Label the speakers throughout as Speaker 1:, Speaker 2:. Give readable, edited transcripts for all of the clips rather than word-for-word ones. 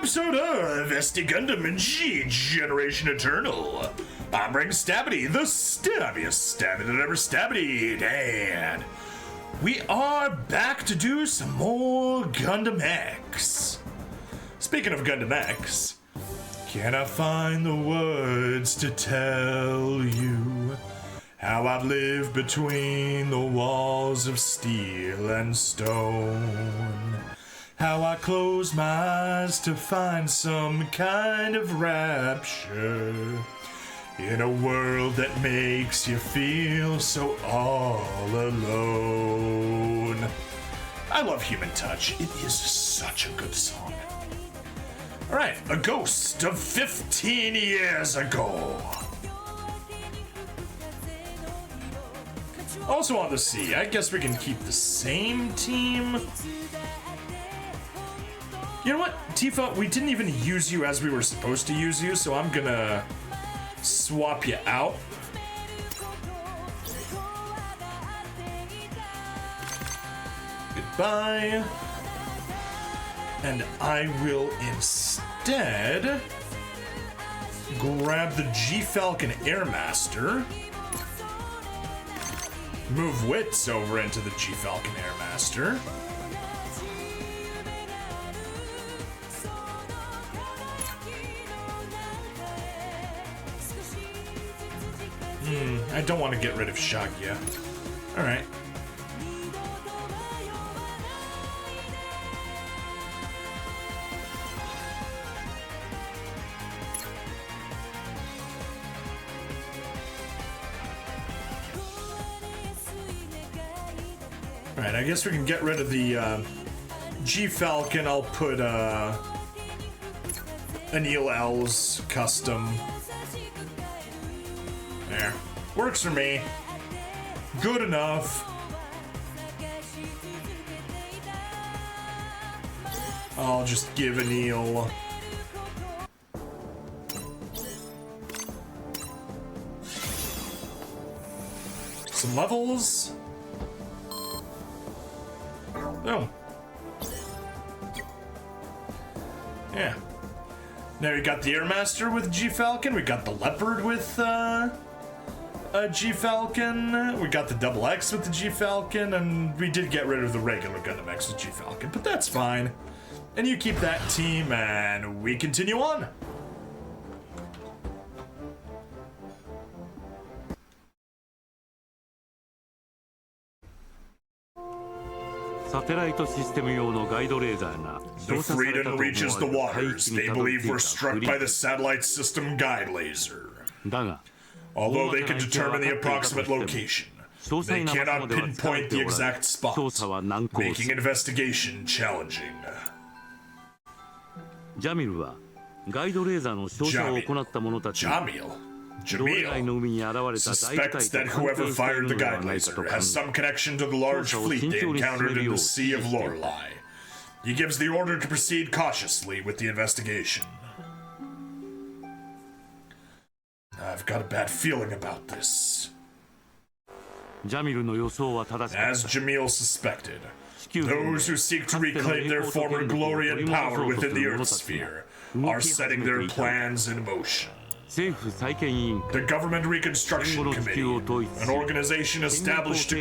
Speaker 1: episode of SD Gundam G Generation Eternal. I'm Ring Stabbity, the stabbiest stabby that ever stabbited, and we are back to do some more Gundam X. Speaking of Gundam X, can I find the words to tell you how I've lived between the walls of steel and stone? How I close my eyes to find some kind of rapture in a world that makes you feel so all alone. I love Human Touch. It is such a good song. Alright, a ghost of 15 years ago. Also on the sea, I guess we can keep the same team. You know what, Tifa, we didn't even use you as we were supposed to use you, so I'm gonna swap you out. Goodbye. And I will instead grab the G-Falcon Airmaster, move Wits over into the G-Falcon Airmaster. I don't want to get rid of Shagya. Alright. Alright, I guess we can get rid of the G-Falcon. I'll put Anil L's custom. There. Works for me. Good enough. I'll just give Anil some levels. Oh. Yeah. Now we got the Airmaster with G-Falcon. We got the Leopard with G-Falcon. We got the Double X with the G-Falcon, and we did get rid of the regular Gundam X with G-Falcon, but that's fine. And you keep that team, and we continue on. The Freedom reaches the waters. They believe we're struck by the satellite system guide laser. Although they can determine the approximate location, they cannot pinpoint the exact spot, making investigation challenging. Jamil suspects that whoever fired the guide laser has some connection to the large fleet they encountered in the Sea of Lorelei. He gives the order to proceed cautiously with the investigation. I've got a bad feeling about this. As Jamil suspected, those who seek to reclaim their former glory and power within the Earth sphere are setting their plans in motion. The Government Reconstruction Committee, an organization established to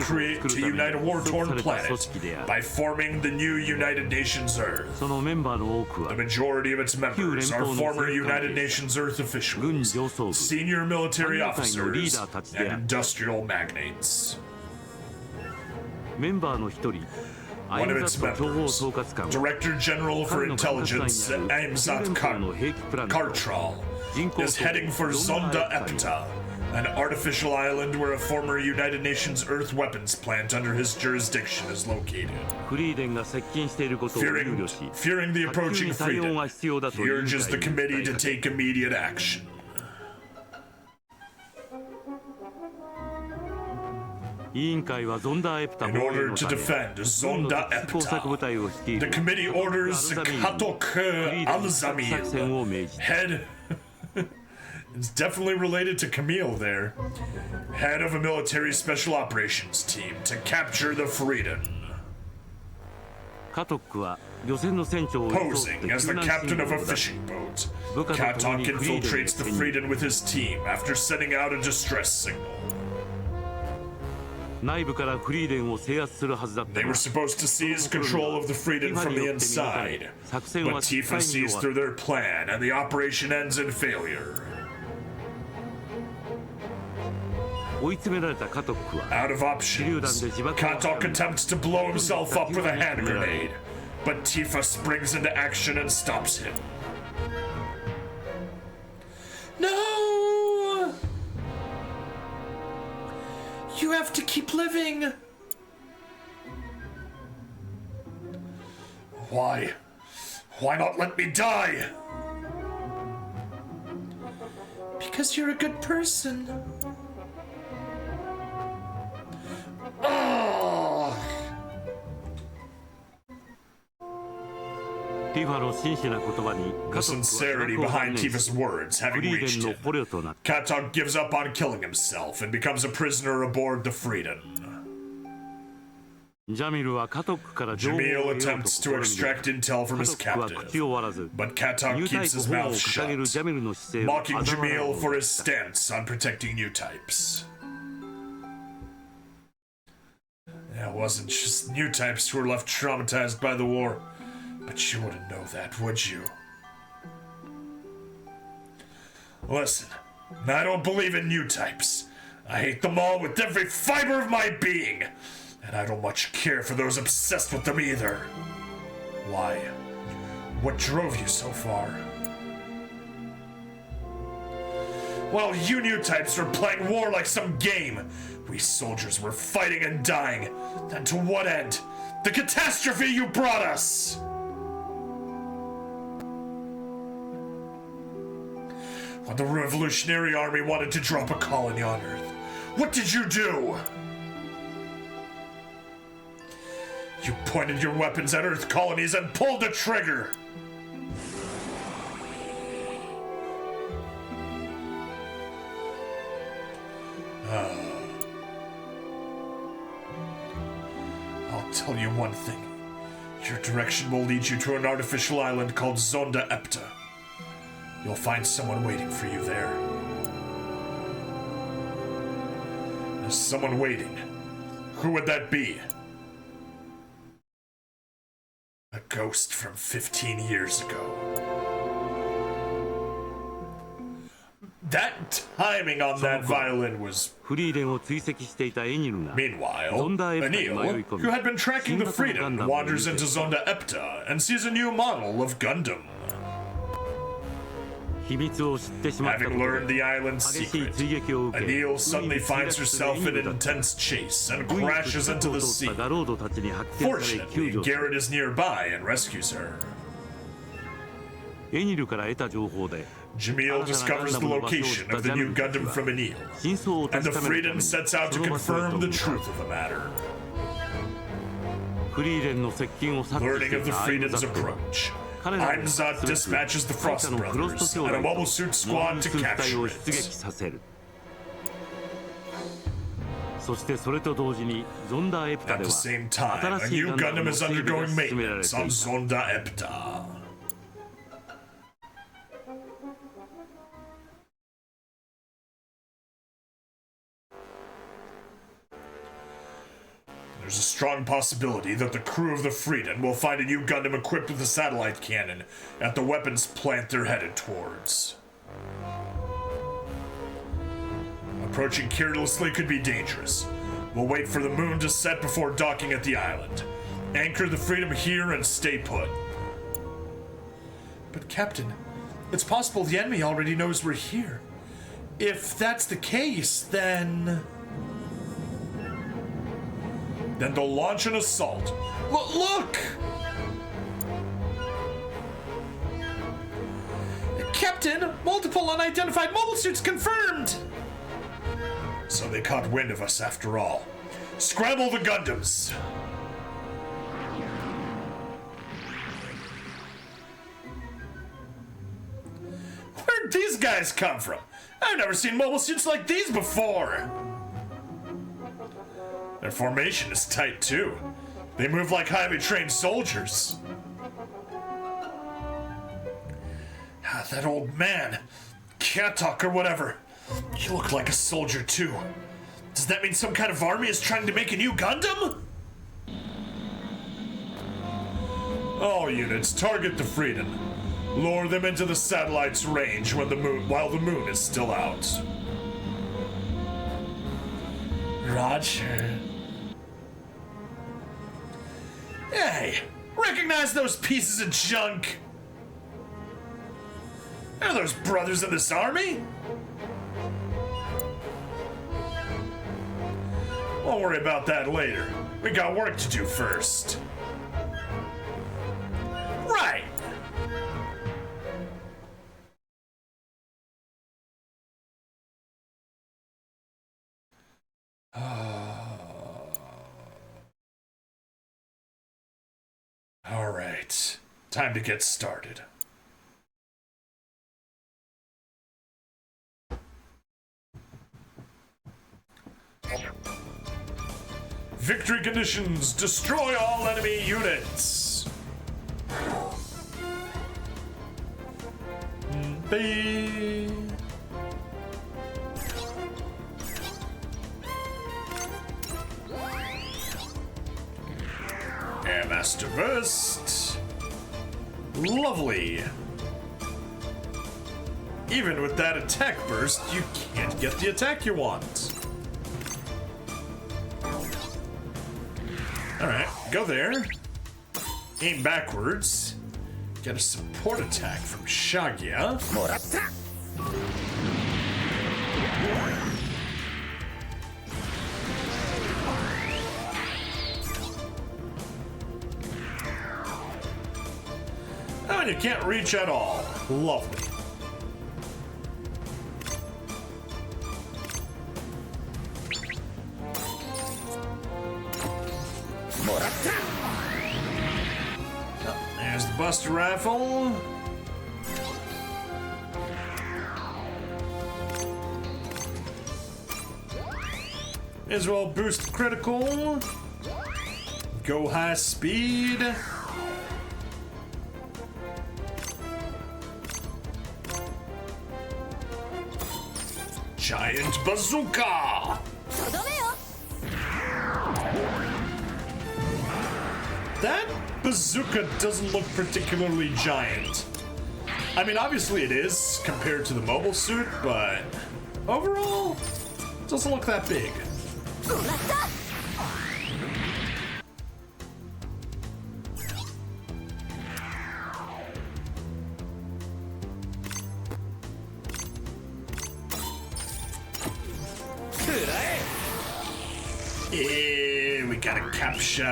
Speaker 1: unite a war-torn planet by forming the new United Nations Earth. The majority of its members are former United Nations Earth officials, senior military officers, and industrial magnates. One of its members, Director General for Intelligence Aimzat Kartral, is heading for Zonda Epta, an artificial island where a former United Nations Earth weapons plant under his jurisdiction is located. Fearing the approaching freedom, he urges the committee to take immediate action. In order to defend Zonda Epta, the committee orders Katok Alzamil, head... It's definitely related to Camille there. Head of a military special operations team to capture the Freedom. Posing as the captain of a fishing boat, Katok infiltrates the Freedom with his team after sending out a distress signal. They were supposed to seize control of the Freedom from the inside, but Tifa sees through their plan and the operation ends in failure. Out of options, Katok attempts to blow himself up with a hand grenade, but Tifa springs into action and stops him. No! You have to keep living! Why? Why not let me die? Because you're a good person. Oh. The sincerity behind Tifa's words having reached him, Katok gives up on killing himself and becomes a prisoner aboard the Freedom. Jamil attempts to extract intel from his captive, but Katok keeps his mouth shut, mocking Jamil for his stance on protecting new types. It wasn't just new types who were left traumatized by the war. But you wouldn't know that, would you? Listen, I don't believe in new types. I hate them all with every fiber of my being. And I don't much care for those obsessed with them either. Why? What drove you so far? Well, you new types were playing war like some game. We soldiers were fighting and dying. And to what end? The catastrophe you brought us! When the Revolutionary Army wanted to drop a colony on Earth, what did you do? You pointed your weapons at Earth colonies and pulled the trigger! I'll tell you one thing. Your direction will lead you to an artificial island called Zonda Epta. You'll find someone waiting for you there. There's someone waiting. Who would that be? A ghost from 15 years ago. That timing on that violin was... Meanwhile, Anil, who had been tracking the Freedom, wanders into Zonda Epta and sees a new model of Gundam. Having learned the island's secret, Anil suddenly finds herself in an intense chase and crashes into the sea. Fortunately, Garrett is nearby and rescues her. Jamil discovers the location of the new Gundam from Anil, and the Freedom sets out to confirm the truth of the matter. Learning of the Freedom's approach, Ainzat dispatches the Frost Brothers and a mobile suit squad to capture it. At the same time, a new Gundam is undergoing maintenance on Zonda Epta. There's a strong possibility that the crew of the Freedom will find a new Gundam equipped with a satellite cannon at the weapons plant they're headed towards. Approaching carelessly could be dangerous. We'll wait for the moon to set before docking at the island. Anchor the Freedom here and stay put. But Captain, it's possible the enemy already knows we're here. If that's the case, then they'll launch an assault. Look! Captain, multiple unidentified mobile suits confirmed! So they caught wind of us after all. Scramble the Gundams! Where'd these guys come from? I've never seen mobile suits like these before! Their formation is tight, too. They move like highly trained soldiers. That old man. Cat talk or whatever. You look like a soldier too. Does that mean some kind of army is trying to make a new Gundam? All units, target the Freedom. Lure them into the satellite's range while the moon is still out. Roger. Hey, recognize those pieces of junk? Are those brothers in this army? We'll worry about that later. We got work to do first. Right. All right, time to get started. Victory conditions, destroy all enemy units. Air Master Burst. Lovely. Even with that attack burst, you can't get the attack you want. Alright, go there. Aim backwards. Get a support attack from Shagia. Oh, and you can't reach at all. Lovely. Oh, there's the Buster Rifle. As well, boost critical. Go high speed. Giant bazooka! That bazooka doesn't look particularly giant. I mean, obviously it is compared to the mobile suit, but overall, it doesn't look that big. Yeah, we gotta capture.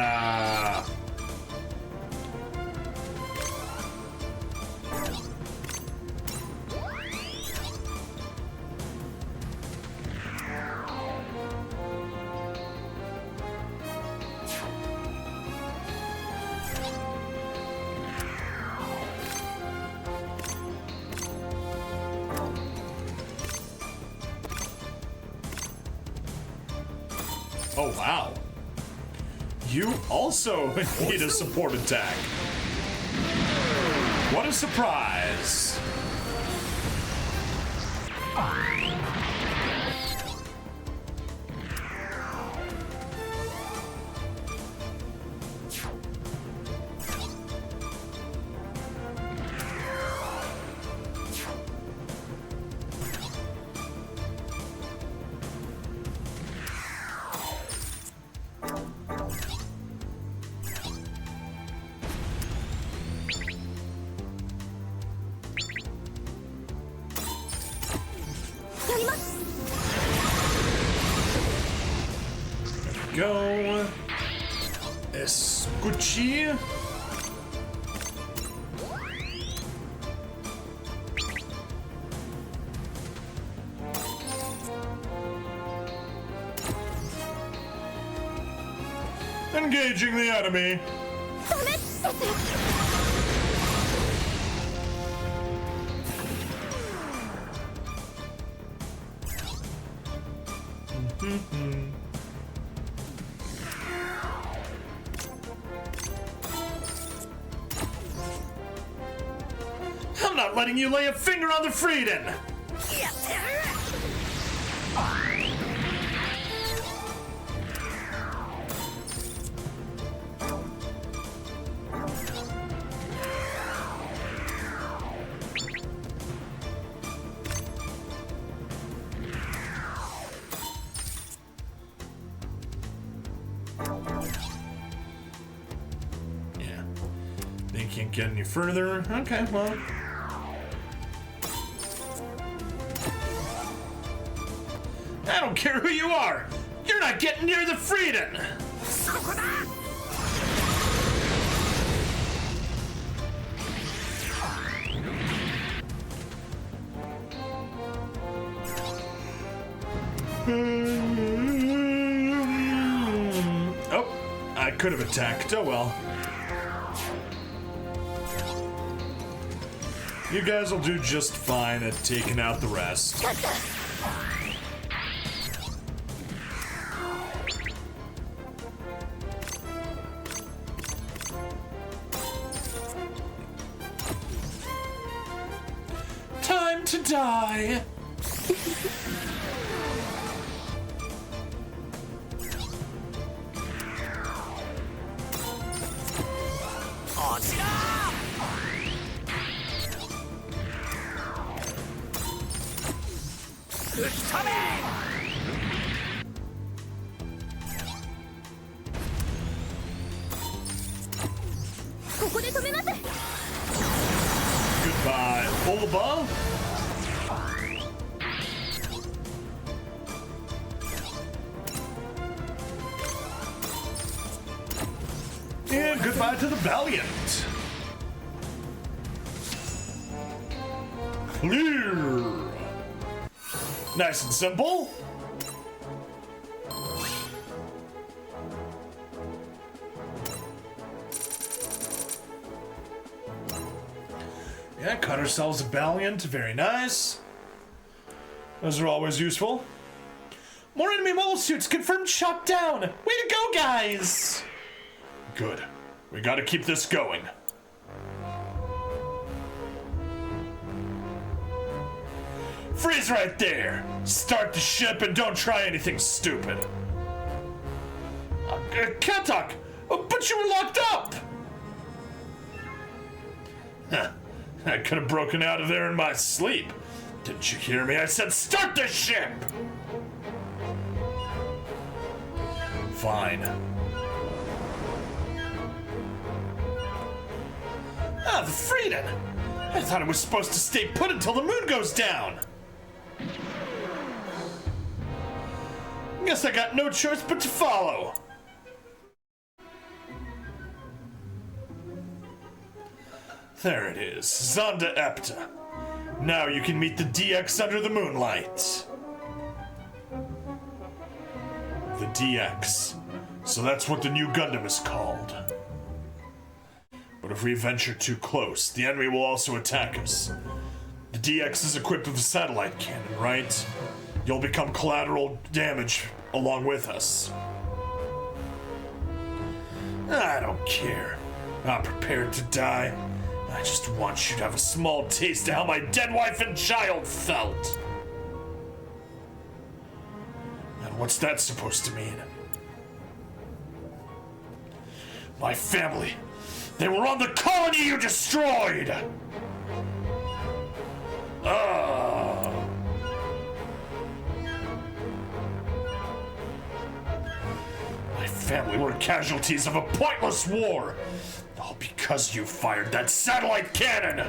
Speaker 1: Oh, wow. You also need a support attack. What a surprise. Go. Escuchi. Engaging the enemy. I'm not letting you lay a finger on the Frieden! Yeah. They can't get any further. Okay, well. I don't care who you are! You're not getting near the Frieden! Oh, I could have attacked. Oh well. You guys will do just fine at taking out the rest. Time to die! Goodbye, Bulba. And goodbye to the Valiant. Clear. Nice and simple. Yeah, cut ourselves a Valiant. Very nice. Those are always useful. More enemy mobile suits confirmed shot down. Way to go, guys. Good. We gotta keep this going. Freeze right there. Start the ship and don't try anything stupid. Katak, but you were locked up. Huh. I could have broken out of there in my sleep. Didn't you hear me? I said start the ship! Fine. Ah, the Frieden! I thought it was supposed to stay put until the moon goes down! Guess I got no choice but to follow. There it is, Zonda Epta. Now you can meet the DX under the moonlight. The DX. So that's what the new Gundam is called. But if we venture too close, the enemy will also attack us. The DX is equipped with a satellite cannon, right? You'll become collateral damage along with us. I don't care. I'm prepared to die. I just want you to have a small taste of how my dead wife and child felt. And what's that supposed to mean? My family. They were on the colony you destroyed! My family were casualties of a pointless war. All because you fired that satellite cannon!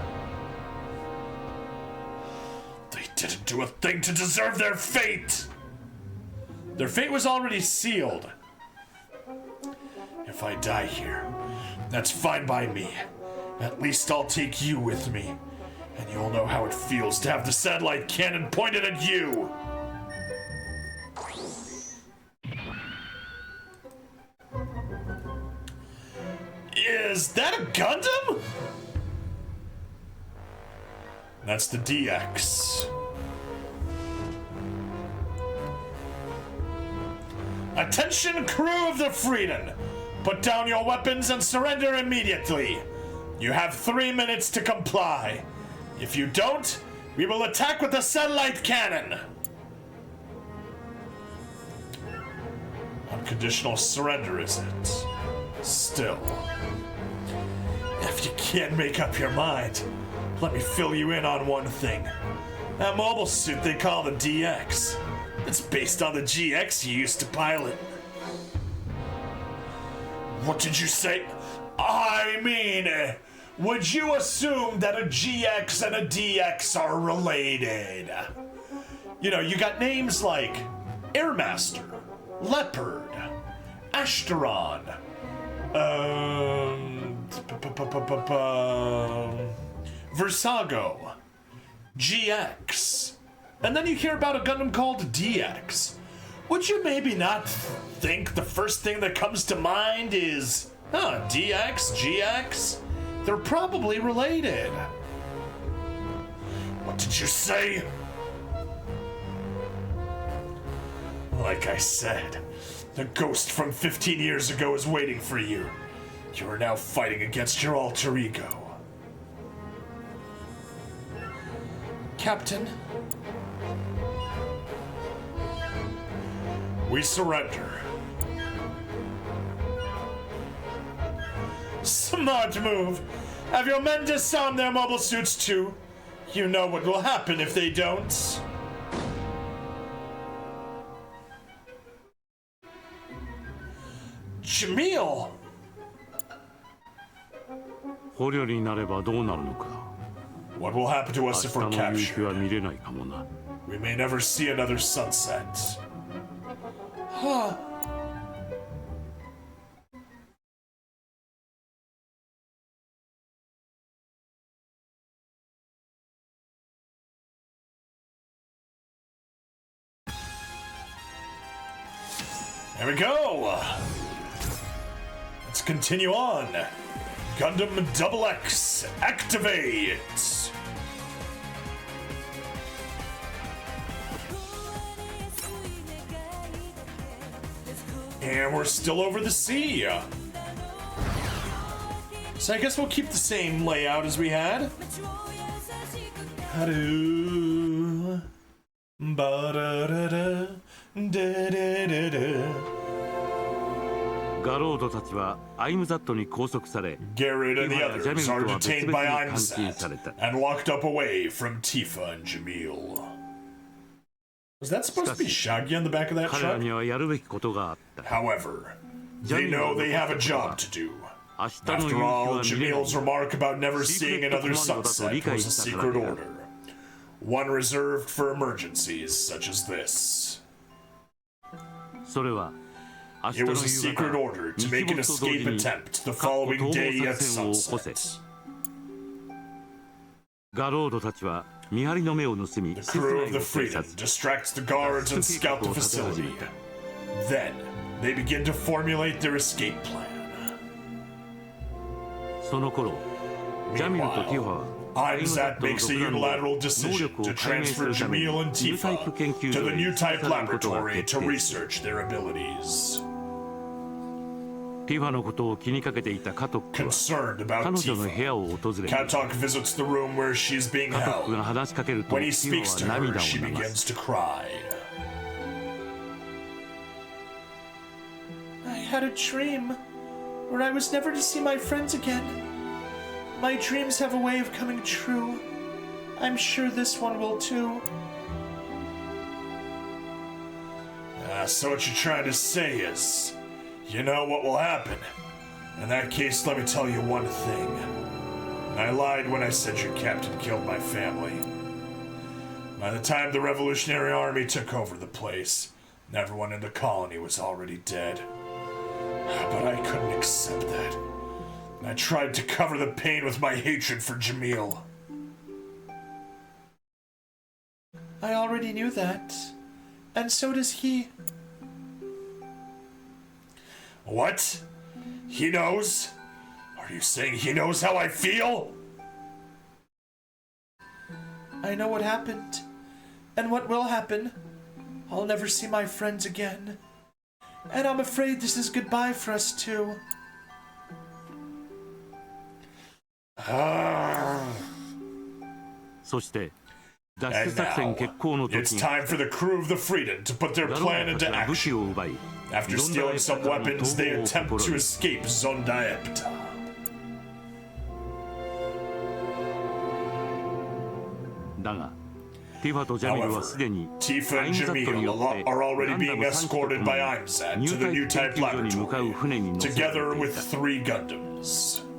Speaker 1: They didn't do a thing to deserve their fate! Their fate was already sealed. If I die here, that's fine by me. At least I'll take you with me, and you'll know how it feels to have the satellite cannon pointed at you! Is that a Gundam? That's the DX. Attention, crew of the Frieden! Put down your weapons and surrender immediately. You have 3 minutes to comply. If you don't, we will attack with the satellite cannon! Unconditional surrender, is it? Still. If you can't make up your mind, let me fill you in on one thing. That mobile suit they call the DX. It's based on the GX you used to pilot. What did you say? I mean, would you assume that a GX and a DX are related? You know, you got names like Airmaster, Leopard, Ashtaron, Versago, GX, and then you hear about a Gundam called DX. Would you maybe not think the first thing that comes to mind is, DX, GX? They're probably related. What did you say? Like I said, the ghost from 15 years ago is waiting for you. You are now fighting against your alter ego. Captain, we surrender. Smart move. Have your men disarm their mobile suits too. You know what will happen if they don't. Jamil!
Speaker 2: 捕虜になればどうなるのか。
Speaker 1: What will happen to us if we're
Speaker 2: 明日の夕日
Speaker 1: captured?
Speaker 2: は見れないかもな。
Speaker 1: We may never see another sunset. Huh. There we go. Let's continue on. Gundam X, activate. And we're still over the sea. So I guess we'll keep the same layout as we had. Haru. Ba-da-da-da. Da-da-da-da.
Speaker 2: ガロードたちはアイムザットに拘束され、
Speaker 1: Garrett and the
Speaker 2: 今やジャミ
Speaker 1: others
Speaker 2: ル
Speaker 1: are
Speaker 2: とは別
Speaker 1: detained
Speaker 2: 々
Speaker 1: by
Speaker 2: に監禁され
Speaker 1: Imsat
Speaker 2: た。
Speaker 1: and locked up away from Tifa and Jamil. Was that supposed to be Shaggy on the back of that
Speaker 2: 彼ら
Speaker 1: truck?
Speaker 2: にはやるべきことがあった。
Speaker 1: However, they know they have a job to do.
Speaker 2: 明日の夕日
Speaker 1: After all,
Speaker 2: は見れない。
Speaker 1: Jamil's remark about never seeing another sunset was a secret order. One reserved for emergencies such as this.
Speaker 2: それは明日
Speaker 1: It
Speaker 2: の
Speaker 1: was a
Speaker 2: 夕
Speaker 1: secret
Speaker 2: 方、
Speaker 1: order to
Speaker 2: 日
Speaker 1: make an
Speaker 2: 没と同時
Speaker 1: escape
Speaker 2: に
Speaker 1: attempt the
Speaker 2: 各国
Speaker 1: following
Speaker 2: 逃
Speaker 1: day
Speaker 2: 亡
Speaker 1: at
Speaker 2: 作戦を起こせ。
Speaker 1: sunset.
Speaker 2: ガロードたちは見張りの目を盗み、
Speaker 1: The
Speaker 2: 施設
Speaker 1: crew of
Speaker 2: 内
Speaker 1: the
Speaker 2: を偵
Speaker 1: Freedom
Speaker 2: 察。
Speaker 1: distracts the guards and scout the facility. Then, they begin to formulate their escape plan.
Speaker 2: その頃、ジャミルとティファは
Speaker 1: Imsat makes a unilateral decision to transfer Jamil and Tifa to the new type laboratory to research their abilities.
Speaker 2: ティファのことを気にかけていたカトックは
Speaker 1: Concerned about
Speaker 2: 彼女の部
Speaker 1: Tifa,
Speaker 2: 屋を訪れ、
Speaker 1: Katok visits the room where she's being
Speaker 2: カトック
Speaker 1: held.
Speaker 2: が話しかけると
Speaker 1: When
Speaker 2: テ
Speaker 1: he
Speaker 2: ィ
Speaker 1: speaks
Speaker 2: フ
Speaker 1: to
Speaker 2: は
Speaker 1: her,
Speaker 2: 涙を
Speaker 1: she
Speaker 2: 流
Speaker 1: begins
Speaker 2: す。
Speaker 1: to cry. I had a dream where I was never to see my friends again. My dreams have a way of coming true. I'm sure this one will too. So what you're trying to say is, you know what will happen? In that case, let me tell you one thing. I lied when I said your captain killed my family. By the time the Revolutionary Army took over the place, everyone in the colony was already dead. But I couldn't accept that. I tried to cover the pain with my hatred for Jamil. I already knew that. And so does he. What? He knows? Are you saying he knows how I feel? I know what happened. And what will happen. I'll never see my friends again. And I'm afraid this is goodbye for us too.
Speaker 2: そして脱出作戦決行の時
Speaker 1: It's
Speaker 2: に
Speaker 1: time for the crew of the Freedom to put their
Speaker 2: ガロ
Speaker 1: plan
Speaker 2: ーた
Speaker 1: into
Speaker 2: ちは武器
Speaker 1: action.
Speaker 2: を奪い
Speaker 1: After stealing some weapons, they attempt to escape Zondaepta.
Speaker 2: だがティファとジャミルはすでに
Speaker 1: Tifa
Speaker 2: アイ
Speaker 1: and
Speaker 2: ムザットによ
Speaker 1: Jamil
Speaker 2: って
Speaker 1: are
Speaker 2: ガ
Speaker 1: already
Speaker 2: ンダ
Speaker 1: being
Speaker 2: ム3機と共
Speaker 1: escorted
Speaker 2: に
Speaker 1: by IMSAT
Speaker 2: 入
Speaker 1: to the
Speaker 2: 隊
Speaker 1: new
Speaker 2: 研
Speaker 1: type
Speaker 2: 究所に向かう
Speaker 1: laboratory,
Speaker 2: 船に乗せられ
Speaker 1: together
Speaker 2: てい
Speaker 1: with
Speaker 2: た
Speaker 1: 3 Gundams.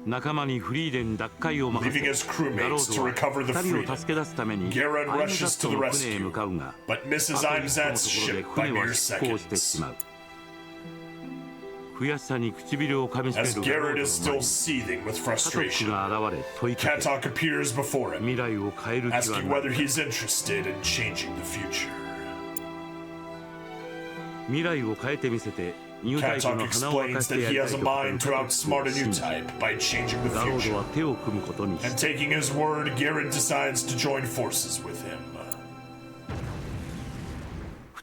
Speaker 2: 仲間にフリーレン奪回を任せ
Speaker 1: Leaving his
Speaker 2: ガロ
Speaker 1: crewmates
Speaker 2: ー
Speaker 1: to
Speaker 2: ドは
Speaker 1: recover the
Speaker 2: 2人
Speaker 1: Freedom,
Speaker 2: を助け出すために
Speaker 1: Garrett
Speaker 2: アイムザ
Speaker 1: rushes
Speaker 2: ット
Speaker 1: to the
Speaker 2: の船へ
Speaker 1: rescue,
Speaker 2: 向かうが
Speaker 1: but misses
Speaker 2: あと一
Speaker 1: IMSAT's
Speaker 2: 歩のところで
Speaker 1: ship
Speaker 2: 船
Speaker 1: by
Speaker 2: は
Speaker 1: mere
Speaker 2: 失効してし
Speaker 1: seconds.
Speaker 2: まう悔しさに唇をかみしめ
Speaker 1: As
Speaker 2: るガロ
Speaker 1: Garrett
Speaker 2: ー
Speaker 1: is
Speaker 2: ドの
Speaker 1: still
Speaker 2: 前に
Speaker 1: seething with
Speaker 2: カトッ
Speaker 1: frustration,
Speaker 2: クが現れ問いかけ
Speaker 1: Katok appears before him,
Speaker 2: 未来を変える気は
Speaker 1: asking
Speaker 2: ない
Speaker 1: whether he's interested in changing the future.
Speaker 2: 未来を変えてみせてニュータイプ
Speaker 1: Katok
Speaker 2: の鼻を明か
Speaker 1: explains
Speaker 2: して
Speaker 1: that
Speaker 2: や
Speaker 1: he
Speaker 2: りたい
Speaker 1: has
Speaker 2: と
Speaker 1: a
Speaker 2: 語る
Speaker 1: mind
Speaker 2: カ
Speaker 1: to
Speaker 2: トック
Speaker 1: outsmart
Speaker 2: を
Speaker 1: a new
Speaker 2: 信じ
Speaker 1: type by changing the
Speaker 2: ガロード
Speaker 1: future.
Speaker 2: は手を組むことに
Speaker 1: And
Speaker 2: した
Speaker 1: taking his word, Garrett decides to join forces with him.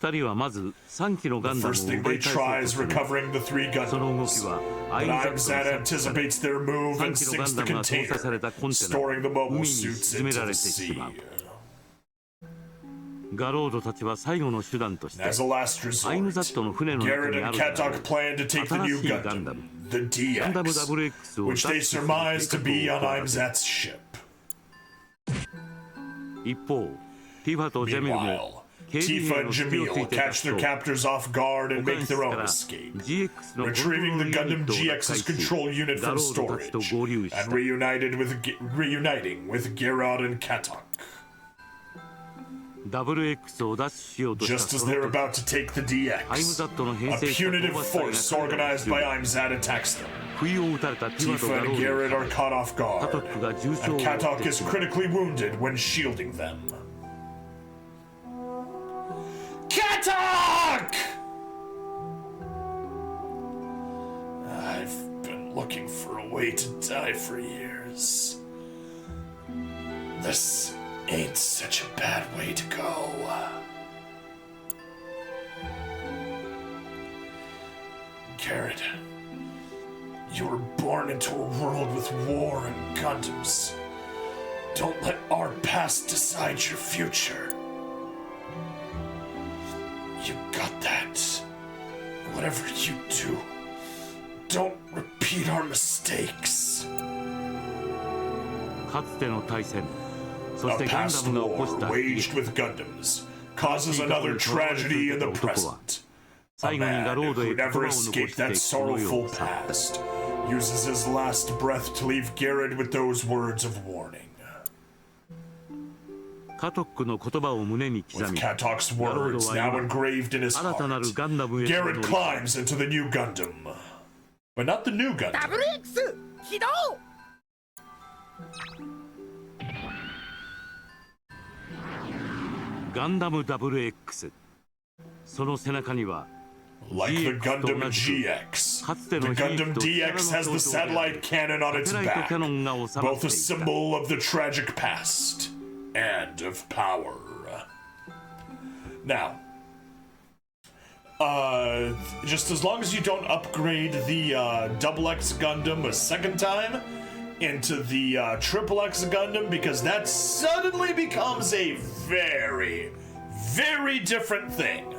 Speaker 2: 2人はまず3機のガ
Speaker 1: The
Speaker 2: ンダムを
Speaker 1: first thing
Speaker 2: 奪
Speaker 1: they
Speaker 2: い返
Speaker 1: try
Speaker 2: そう
Speaker 1: is
Speaker 2: とする
Speaker 1: recovering the 3
Speaker 2: その動
Speaker 1: Gundams.
Speaker 2: きはアイ
Speaker 1: But
Speaker 2: ムザット
Speaker 1: IMSAT
Speaker 2: の作戦
Speaker 1: anticipates their move
Speaker 2: 3
Speaker 1: and
Speaker 2: 機のガ
Speaker 1: sinks
Speaker 2: ンダ
Speaker 1: the
Speaker 2: ムが搭載され
Speaker 1: container,
Speaker 2: たコンテナ
Speaker 1: storing the
Speaker 2: を
Speaker 1: mobile
Speaker 2: 海に
Speaker 1: suits
Speaker 2: 沈め
Speaker 1: into
Speaker 2: られ
Speaker 1: the
Speaker 2: てしま
Speaker 1: sea.
Speaker 2: うガロードたちは最後の手段として
Speaker 1: As a last
Speaker 2: アイムザ
Speaker 1: resort,
Speaker 2: ットの船の中
Speaker 1: Garrett
Speaker 2: にあ
Speaker 1: and
Speaker 2: るであ
Speaker 1: Katok
Speaker 2: る
Speaker 1: plan to take the new
Speaker 2: 新しいガンダム
Speaker 1: Gundam, the
Speaker 2: ガンダム
Speaker 1: DX,
Speaker 2: WX を
Speaker 1: which
Speaker 2: 奪
Speaker 1: they
Speaker 2: 取する
Speaker 1: surmise to
Speaker 2: 計
Speaker 1: be
Speaker 2: 画
Speaker 1: on
Speaker 2: を企て
Speaker 1: IMSAT's ship.
Speaker 2: 一方ティファとジャミルも
Speaker 1: Meanwhile,
Speaker 2: 警備
Speaker 1: Tifa
Speaker 2: 兵
Speaker 1: and
Speaker 2: の隙をつい
Speaker 1: Jamil
Speaker 2: て
Speaker 1: catch
Speaker 2: 脱
Speaker 1: their
Speaker 2: 走
Speaker 1: captors off guard
Speaker 2: 保
Speaker 1: and
Speaker 2: 管
Speaker 1: make
Speaker 2: 室
Speaker 1: their
Speaker 2: か
Speaker 1: own
Speaker 2: ら
Speaker 1: escape,
Speaker 2: GX のコントロー
Speaker 1: retrieving
Speaker 2: ル
Speaker 1: the
Speaker 2: ユニッ
Speaker 1: Gundam
Speaker 2: トを奪
Speaker 1: GX's
Speaker 2: 回し
Speaker 1: control unit
Speaker 2: ガ
Speaker 1: from
Speaker 2: ロードたちと
Speaker 1: storage
Speaker 2: 合流し
Speaker 1: and
Speaker 2: た
Speaker 1: reuniting with Garrett and Katok.
Speaker 2: WX を奪取しようとした
Speaker 1: Just as
Speaker 2: その
Speaker 1: they're
Speaker 2: 時
Speaker 1: about to take the
Speaker 2: アイム
Speaker 1: DX,
Speaker 2: ザットの編
Speaker 1: a
Speaker 2: 成した討
Speaker 1: punitive
Speaker 2: 伐隊
Speaker 1: force
Speaker 2: が彼らを
Speaker 1: organized by
Speaker 2: 襲う
Speaker 1: IMSAT attacks them.
Speaker 2: 不意を打たれたティファと
Speaker 1: Tifa
Speaker 2: ガロ
Speaker 1: and
Speaker 2: ー
Speaker 1: Garrett
Speaker 2: ド
Speaker 1: are
Speaker 2: に
Speaker 1: caught off
Speaker 2: カト
Speaker 1: guard,
Speaker 2: ックが重傷
Speaker 1: and
Speaker 2: を負っ
Speaker 1: Katok
Speaker 2: て
Speaker 1: is
Speaker 2: しまう
Speaker 1: critically wounded when shielding them. Katok! I've been looking for a way to die for years. This ain't such a bad way to go. Garrett, you were born into a world with war and Gundams. Don't let our past decide your future. You got that. Whatever you do, don't repeat our mistakes.
Speaker 2: かつての対戦そし
Speaker 1: A
Speaker 2: てガンダ
Speaker 1: past
Speaker 2: ムが起こ
Speaker 1: war
Speaker 2: した悲
Speaker 1: waged
Speaker 2: 劇
Speaker 1: with Gundams causes another tragedy in the present. A
Speaker 2: 最後にガ
Speaker 1: man
Speaker 2: ロード
Speaker 1: who
Speaker 2: へ言葉
Speaker 1: never
Speaker 2: を残し
Speaker 1: escaped
Speaker 2: て
Speaker 1: that
Speaker 2: この世
Speaker 1: sorrowful
Speaker 2: を去った
Speaker 1: past uses his last breath to leave Garrett with those words of warning.
Speaker 2: カトックの言葉を胸に刻
Speaker 1: With
Speaker 2: み
Speaker 1: Katok's words now engraved in his
Speaker 2: 新たなる
Speaker 1: heart,
Speaker 2: ガンダムへと乗
Speaker 1: Garrett
Speaker 2: り
Speaker 1: climbs into the new Gundam. But not the new Gundam.
Speaker 3: WX 起動
Speaker 2: ガンダム WX その背中には
Speaker 1: Like the
Speaker 2: GX
Speaker 1: Gundam
Speaker 2: と同じく
Speaker 1: GX,
Speaker 2: かつて
Speaker 1: the
Speaker 2: の悲劇
Speaker 1: Gundam
Speaker 2: と
Speaker 1: DX has the satellite cannon on
Speaker 2: サ
Speaker 1: its
Speaker 2: テライト
Speaker 1: back,
Speaker 2: キャノンが収まっ
Speaker 1: both
Speaker 2: て
Speaker 1: a
Speaker 2: いた
Speaker 1: symbol of the tragic past and of power. Now, just as long as you don't upgrade the Double X Gundam a second time into the Triple X Gundam, because that suddenly becomes a very, very different thing.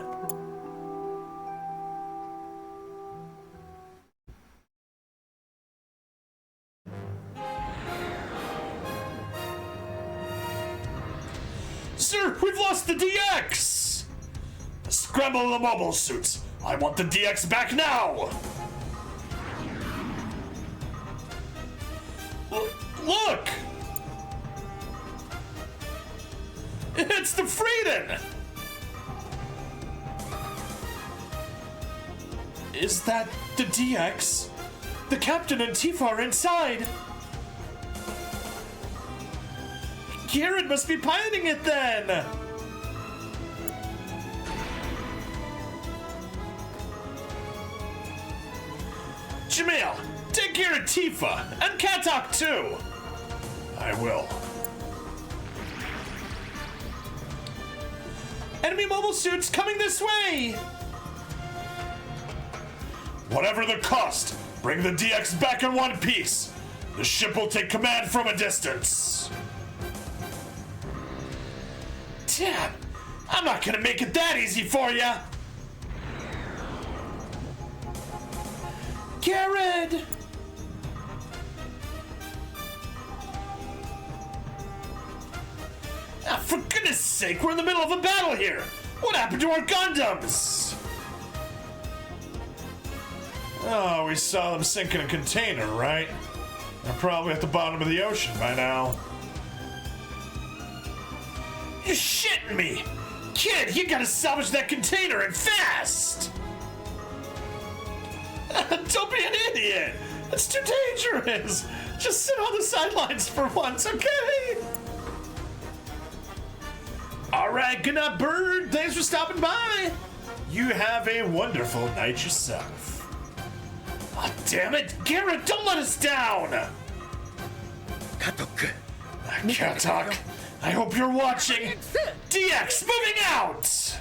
Speaker 1: Sir, we've lost the DX! Scramble the mobile suits. I want the DX back now! Look! It's the Freedom! Is that the DX? The captain and Tifa are inside! Garrett must be piloting it then! Jamil, take care of Tifa, and Katok too! I will. Enemy mobile suits coming this way! Whatever the cost, bring the DX back in one piece! The ship will take command from a distance. Damn, I'm not gonna make it that easy for ya. Garrett! Ah, for goodness sake, we're in the middle of a battle here! What happened to our Gundams? Oh, we saw them sink in a container, right? They're probably at the bottom of the ocean by now. You're shitting me! Kid, you gotta salvage that container and fast! Don't be an idiot! It's too dangerous! Just sit on the sidelines for once, okay? Alright, good night, Bird! Thanks for stopping by! You have a wonderful night yourself. Oh, damn it! Garrett, don't let us down!
Speaker 3: Katok.
Speaker 1: Katok, I hope you're watching! DX moving out!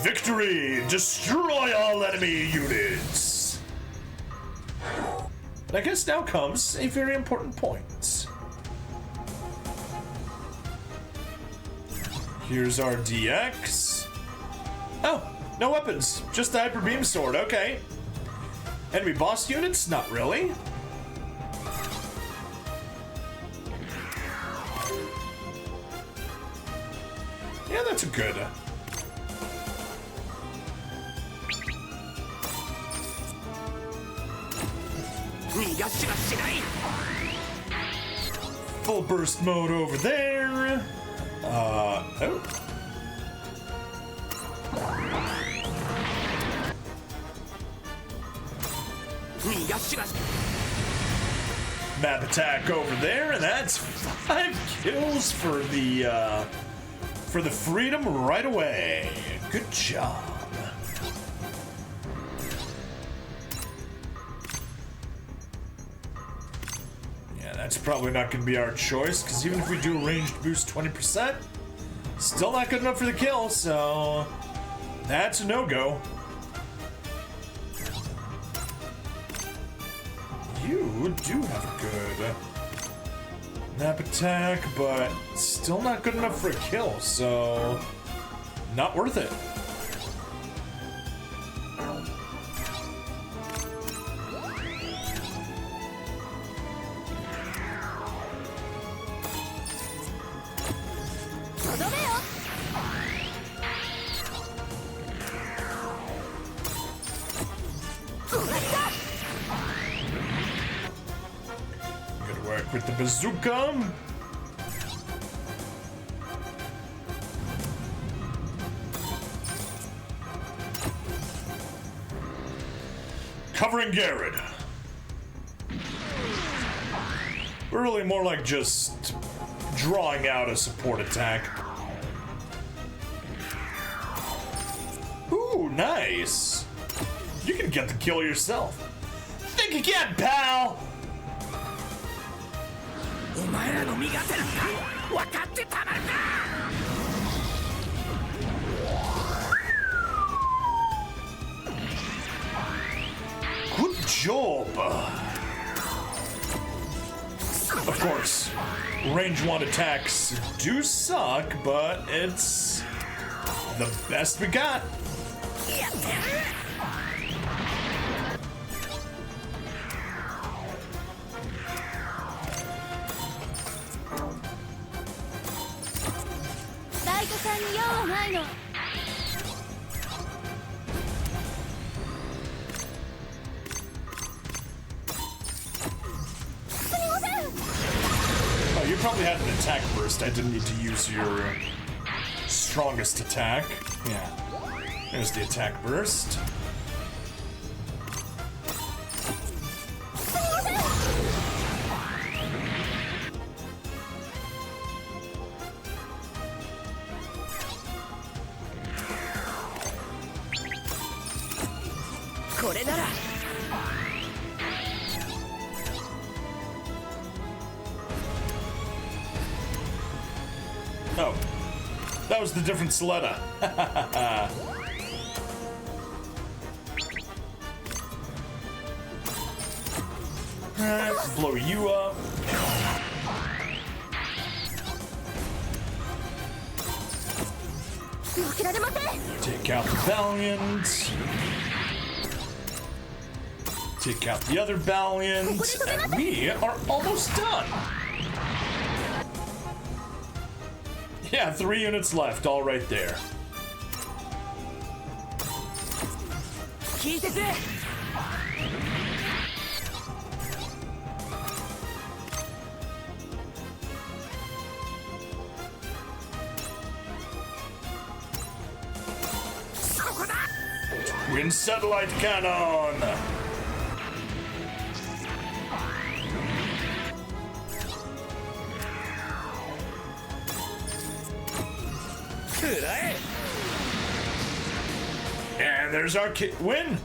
Speaker 1: Victory! Destroy all enemy units! And I guess now comes a very important point. Here's our DX. Oh, no weapons. Just the Hyper Beam Sword, okay. Enemy boss units? Not really. Yeah, that's a good. Full burst mode over there. Oh. Map attack over there, and that's 5 kills for the freedom right away. Good job. That's probably not going to be our choice, because even if we do a ranged boost 20%, still not good enough for the kill, so that's a no-go. You do have a good map attack, but still not good enough for a kill, so not worth it. With the bazooka. Covering Garrett. We're really more like just drawing out a support attack. Ooh, nice. You can get the kill yourself. Think again, pal. Good job. Of course, range 1 attacks do suck, but it's the best we got. Oh, you probably had an attack burst. I didn't need to use your strongest attack. Yeah. There's the attack burst. Oh, that was the different Soletta. Alright, blow you up. Take out the Valiant. Take out the other Valiant. And we are almost done. Yeah, 3 units left, all right there. Twin satellite cannon! And there's our win!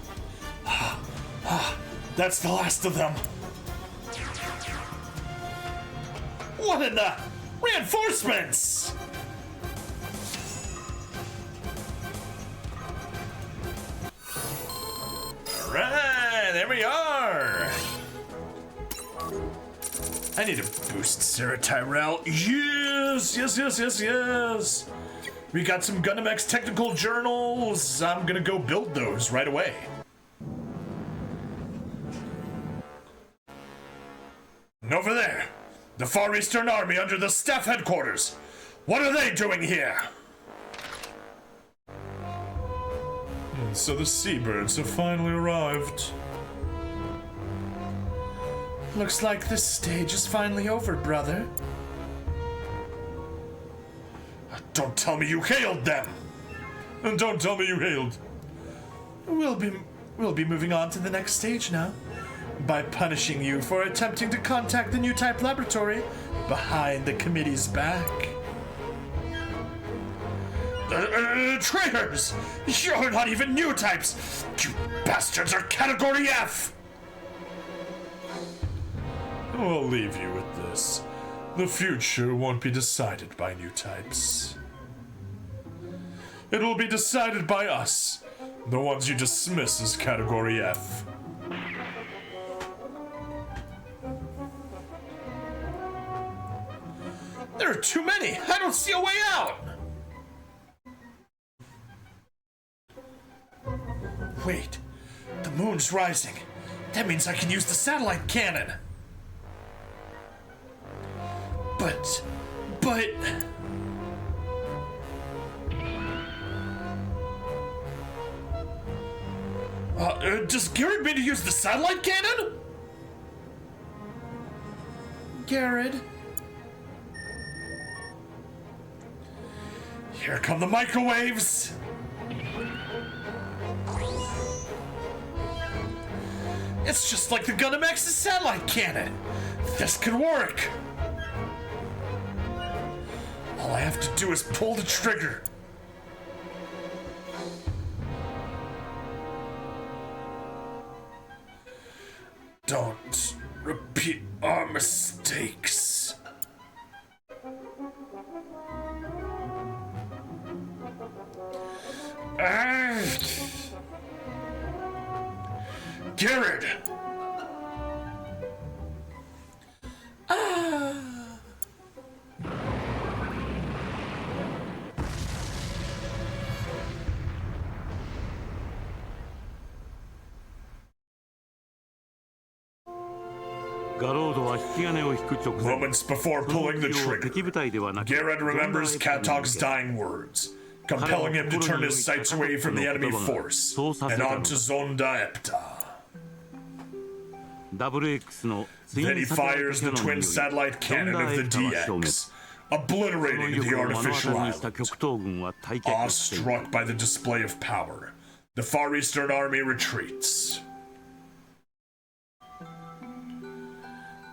Speaker 1: That's the last of them. What in the reinforcements? Alright, there we are. I need to boost Sarah Tyrell. Yes, yes, yes, yes, yes. We got some Gundam X technical journals. I'm gonna go build those right away. And over there, the Far Eastern Army under the staff headquarters. What are they doing here? So the seabirds have finally arrived. Looks like this stage is finally over, brother. Don't tell me you hailed them! And don't tell me you hailed. We'll be moving on to the next stage now. By punishing you for attempting to contact the new type laboratory behind the committee's back. Traitors! You're not even new types! You bastards are Category F! I'll leave you with this. The future won't be decided by new types. It will be decided by us, the ones you dismiss as Category F. There are too many! I don't see a way out! Wait, the moon's rising. That means I can use the satellite cannon. But... does Garrett mean to use the satellite cannon? Garrett? Here come the microwaves! It's just like the Gundam X's satellite cannon! This could work! All I have to do is pull the trigger. Don't repeat our mistakes. Garrett! Moments before pulling the trigger, Garrett remembers Katog's dying words, compelling him to turn his sights away from the enemy force and onto Zonda Epta. Then he fires the twin satellite cannon of the DX, obliterating the artificial island. Awestruck by the display of power, the Far Eastern Army retreats.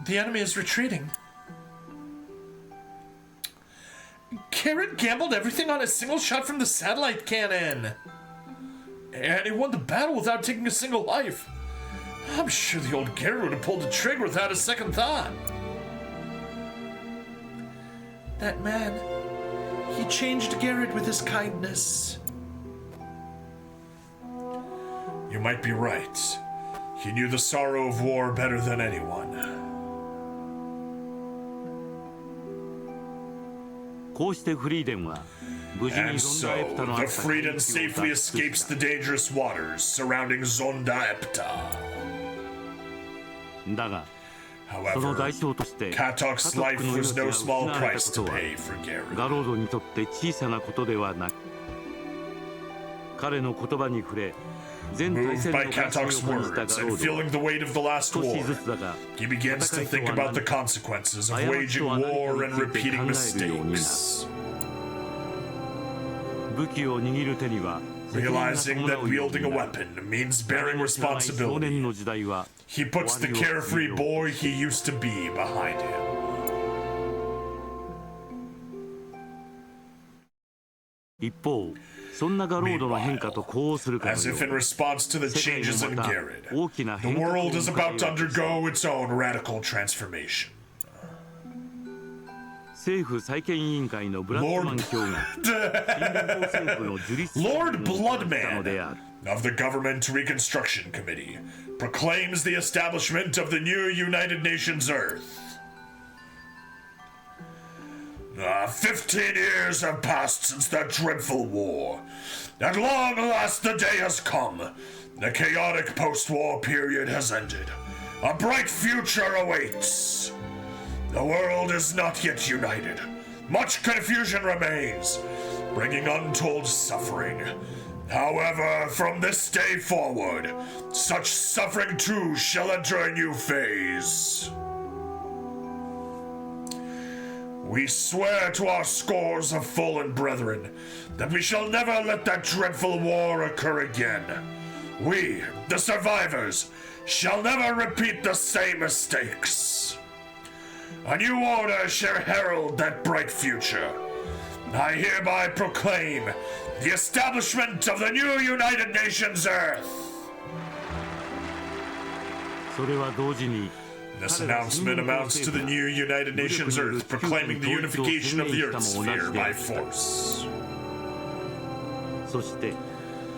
Speaker 1: The enemy is retreating. Garrett gambled everything on a single shot from the satellite cannon. And he won the battle without taking a single life. I'm sure the old Garrett would have pulled the trigger without a second thought. That man, He changed Garrett with his kindness. You might be right. He knew the sorrow of war better than anyone.
Speaker 2: こうしてフリーデンは無事に
Speaker 1: And
Speaker 2: ゾンダエプ
Speaker 1: so,
Speaker 2: タのあ
Speaker 1: the
Speaker 2: った
Speaker 1: Freedom
Speaker 2: 海域を
Speaker 1: safely
Speaker 2: 脱出
Speaker 1: escapes
Speaker 2: した
Speaker 1: the dangerous waters surrounding Zonda Epta.
Speaker 2: だがその
Speaker 1: However,
Speaker 2: 代償として
Speaker 1: Katok's
Speaker 2: 家
Speaker 1: life
Speaker 2: 族の
Speaker 1: was
Speaker 2: 命が
Speaker 1: no
Speaker 2: 失
Speaker 1: small
Speaker 2: われた
Speaker 1: price
Speaker 2: こ
Speaker 1: to
Speaker 2: とは
Speaker 1: pay for Garrett.
Speaker 2: ガロードにとって小さなことではなく彼の言葉に触れ全体
Speaker 1: Moved
Speaker 2: 戦の
Speaker 1: by
Speaker 2: 関心を
Speaker 1: Katok's
Speaker 2: 感じた
Speaker 1: words
Speaker 2: ガロ
Speaker 1: and
Speaker 2: ードは
Speaker 1: feeling the weight of the last
Speaker 2: 少し
Speaker 1: war,
Speaker 2: ずつだが
Speaker 1: he begins to think about the consequences of waging war and repeating mistakes.
Speaker 2: 武器を握る手には
Speaker 1: Realizing that wielding a weapon means bearing
Speaker 2: 少
Speaker 1: responsibility,
Speaker 2: 年の時代は
Speaker 1: he puts the carefree boy he used to be behind him.
Speaker 2: 一方そんなガロードの変化と呼応するかの
Speaker 1: As
Speaker 2: よう
Speaker 1: if in
Speaker 2: に
Speaker 1: response to the
Speaker 2: 世界
Speaker 1: changes
Speaker 2: も
Speaker 1: in
Speaker 2: また
Speaker 1: Garrett,
Speaker 2: 大きな
Speaker 1: the
Speaker 2: 変革を
Speaker 1: world is
Speaker 2: 迎え
Speaker 1: about to
Speaker 2: ようとする
Speaker 1: undergo its own radical transformation.
Speaker 2: 政府再建委員会のブラッドマン卿が新連邦政府の樹立
Speaker 1: Lord
Speaker 2: をしたのであ
Speaker 1: Bloodman
Speaker 2: る
Speaker 1: of the Government Reconstruction Committee proclaims the establishment of the new United Nations Earth. 15 years have passed since that dreadful war. At long last the day has come. The chaotic post-war period has ended. A bright future awaits. The world is not yet united. Much confusion remains, bringing untold suffering. However, from this day forward, such suffering too shall enter a new phase. We swear to our scores of fallen brethren that we shall never let that dreadful war occur again. We, the survivors, shall never repeat the same mistakes. A new order shall herald that bright future. I hereby proclaim the establishment of the new United Nations Earth.
Speaker 2: それは同時に
Speaker 1: This announcement amounts to the new United Nations Earth proclaiming the unification of the Earth sphere by force.
Speaker 2: そして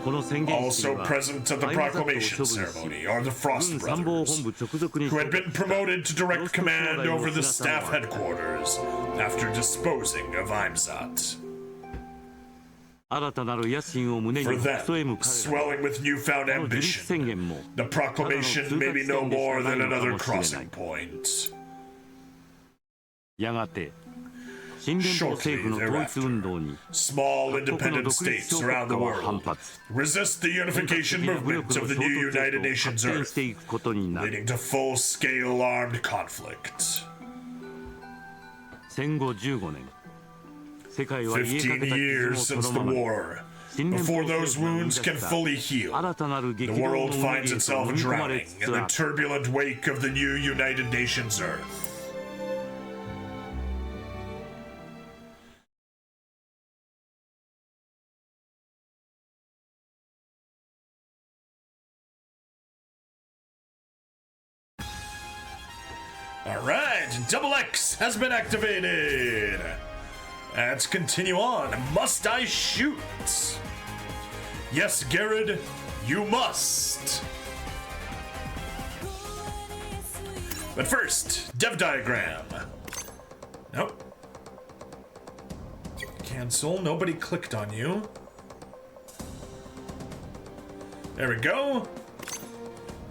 Speaker 2: この宣言式
Speaker 1: Also
Speaker 2: には
Speaker 1: present at the
Speaker 2: アイマザットを処
Speaker 1: proclamation
Speaker 2: 分し
Speaker 1: ceremony are the Frost
Speaker 2: 軍参謀
Speaker 1: Brothers,
Speaker 2: 本部直属に
Speaker 1: who had been promoted to direct
Speaker 2: ロスト兄
Speaker 1: command
Speaker 2: 弟
Speaker 1: over
Speaker 2: の
Speaker 1: the
Speaker 2: 姿
Speaker 1: staff
Speaker 2: は
Speaker 1: headquarters after disposing of Imzat.
Speaker 2: 新たなる野心を胸に
Speaker 1: For
Speaker 2: ク
Speaker 1: them,
Speaker 2: ソエム彼ら
Speaker 1: swelling with newfound
Speaker 2: この樹立
Speaker 1: ambition,
Speaker 2: 宣言も
Speaker 1: the proclamation may be no more than another crossing point.
Speaker 2: やがて新連邦政府の統一運動に
Speaker 1: Small
Speaker 2: 各国の
Speaker 1: independent
Speaker 2: 独立
Speaker 1: states
Speaker 2: 小
Speaker 1: around
Speaker 2: 国
Speaker 1: the
Speaker 2: 家は反
Speaker 1: world
Speaker 2: 発
Speaker 1: resist the
Speaker 2: 本格的
Speaker 1: unification
Speaker 2: な武
Speaker 1: movement
Speaker 2: 力の
Speaker 1: of the
Speaker 2: 衝
Speaker 1: new
Speaker 2: 突へ
Speaker 1: United
Speaker 2: と
Speaker 1: Nations
Speaker 2: 発展し
Speaker 1: Earth,
Speaker 2: ていくことになる
Speaker 1: leading to full-scale armed conflict.
Speaker 2: 戦後15年世界は癒えかけ
Speaker 1: 15
Speaker 2: た
Speaker 1: years
Speaker 2: 傷
Speaker 1: since
Speaker 2: をそ
Speaker 1: the
Speaker 2: のままに
Speaker 1: war.
Speaker 2: 新連邦
Speaker 1: Before
Speaker 2: 政
Speaker 1: those
Speaker 2: 府が生み出
Speaker 1: wounds can
Speaker 2: した
Speaker 1: fully heal,
Speaker 2: 新たなる
Speaker 1: the
Speaker 2: 激動の
Speaker 1: world
Speaker 2: 海
Speaker 1: finds
Speaker 2: へと
Speaker 1: itself
Speaker 2: 飲み込ま
Speaker 1: drowning
Speaker 2: れ
Speaker 1: in
Speaker 2: つ
Speaker 1: the
Speaker 2: つある
Speaker 1: turbulent wake of the new United Nations Earth. Alright, Double X has been activated. Let's continue on. Must I shoot? Yes, Garrett, you must. But first, dev diagram. Nope. Cancel. Nobody clicked on you. There we go.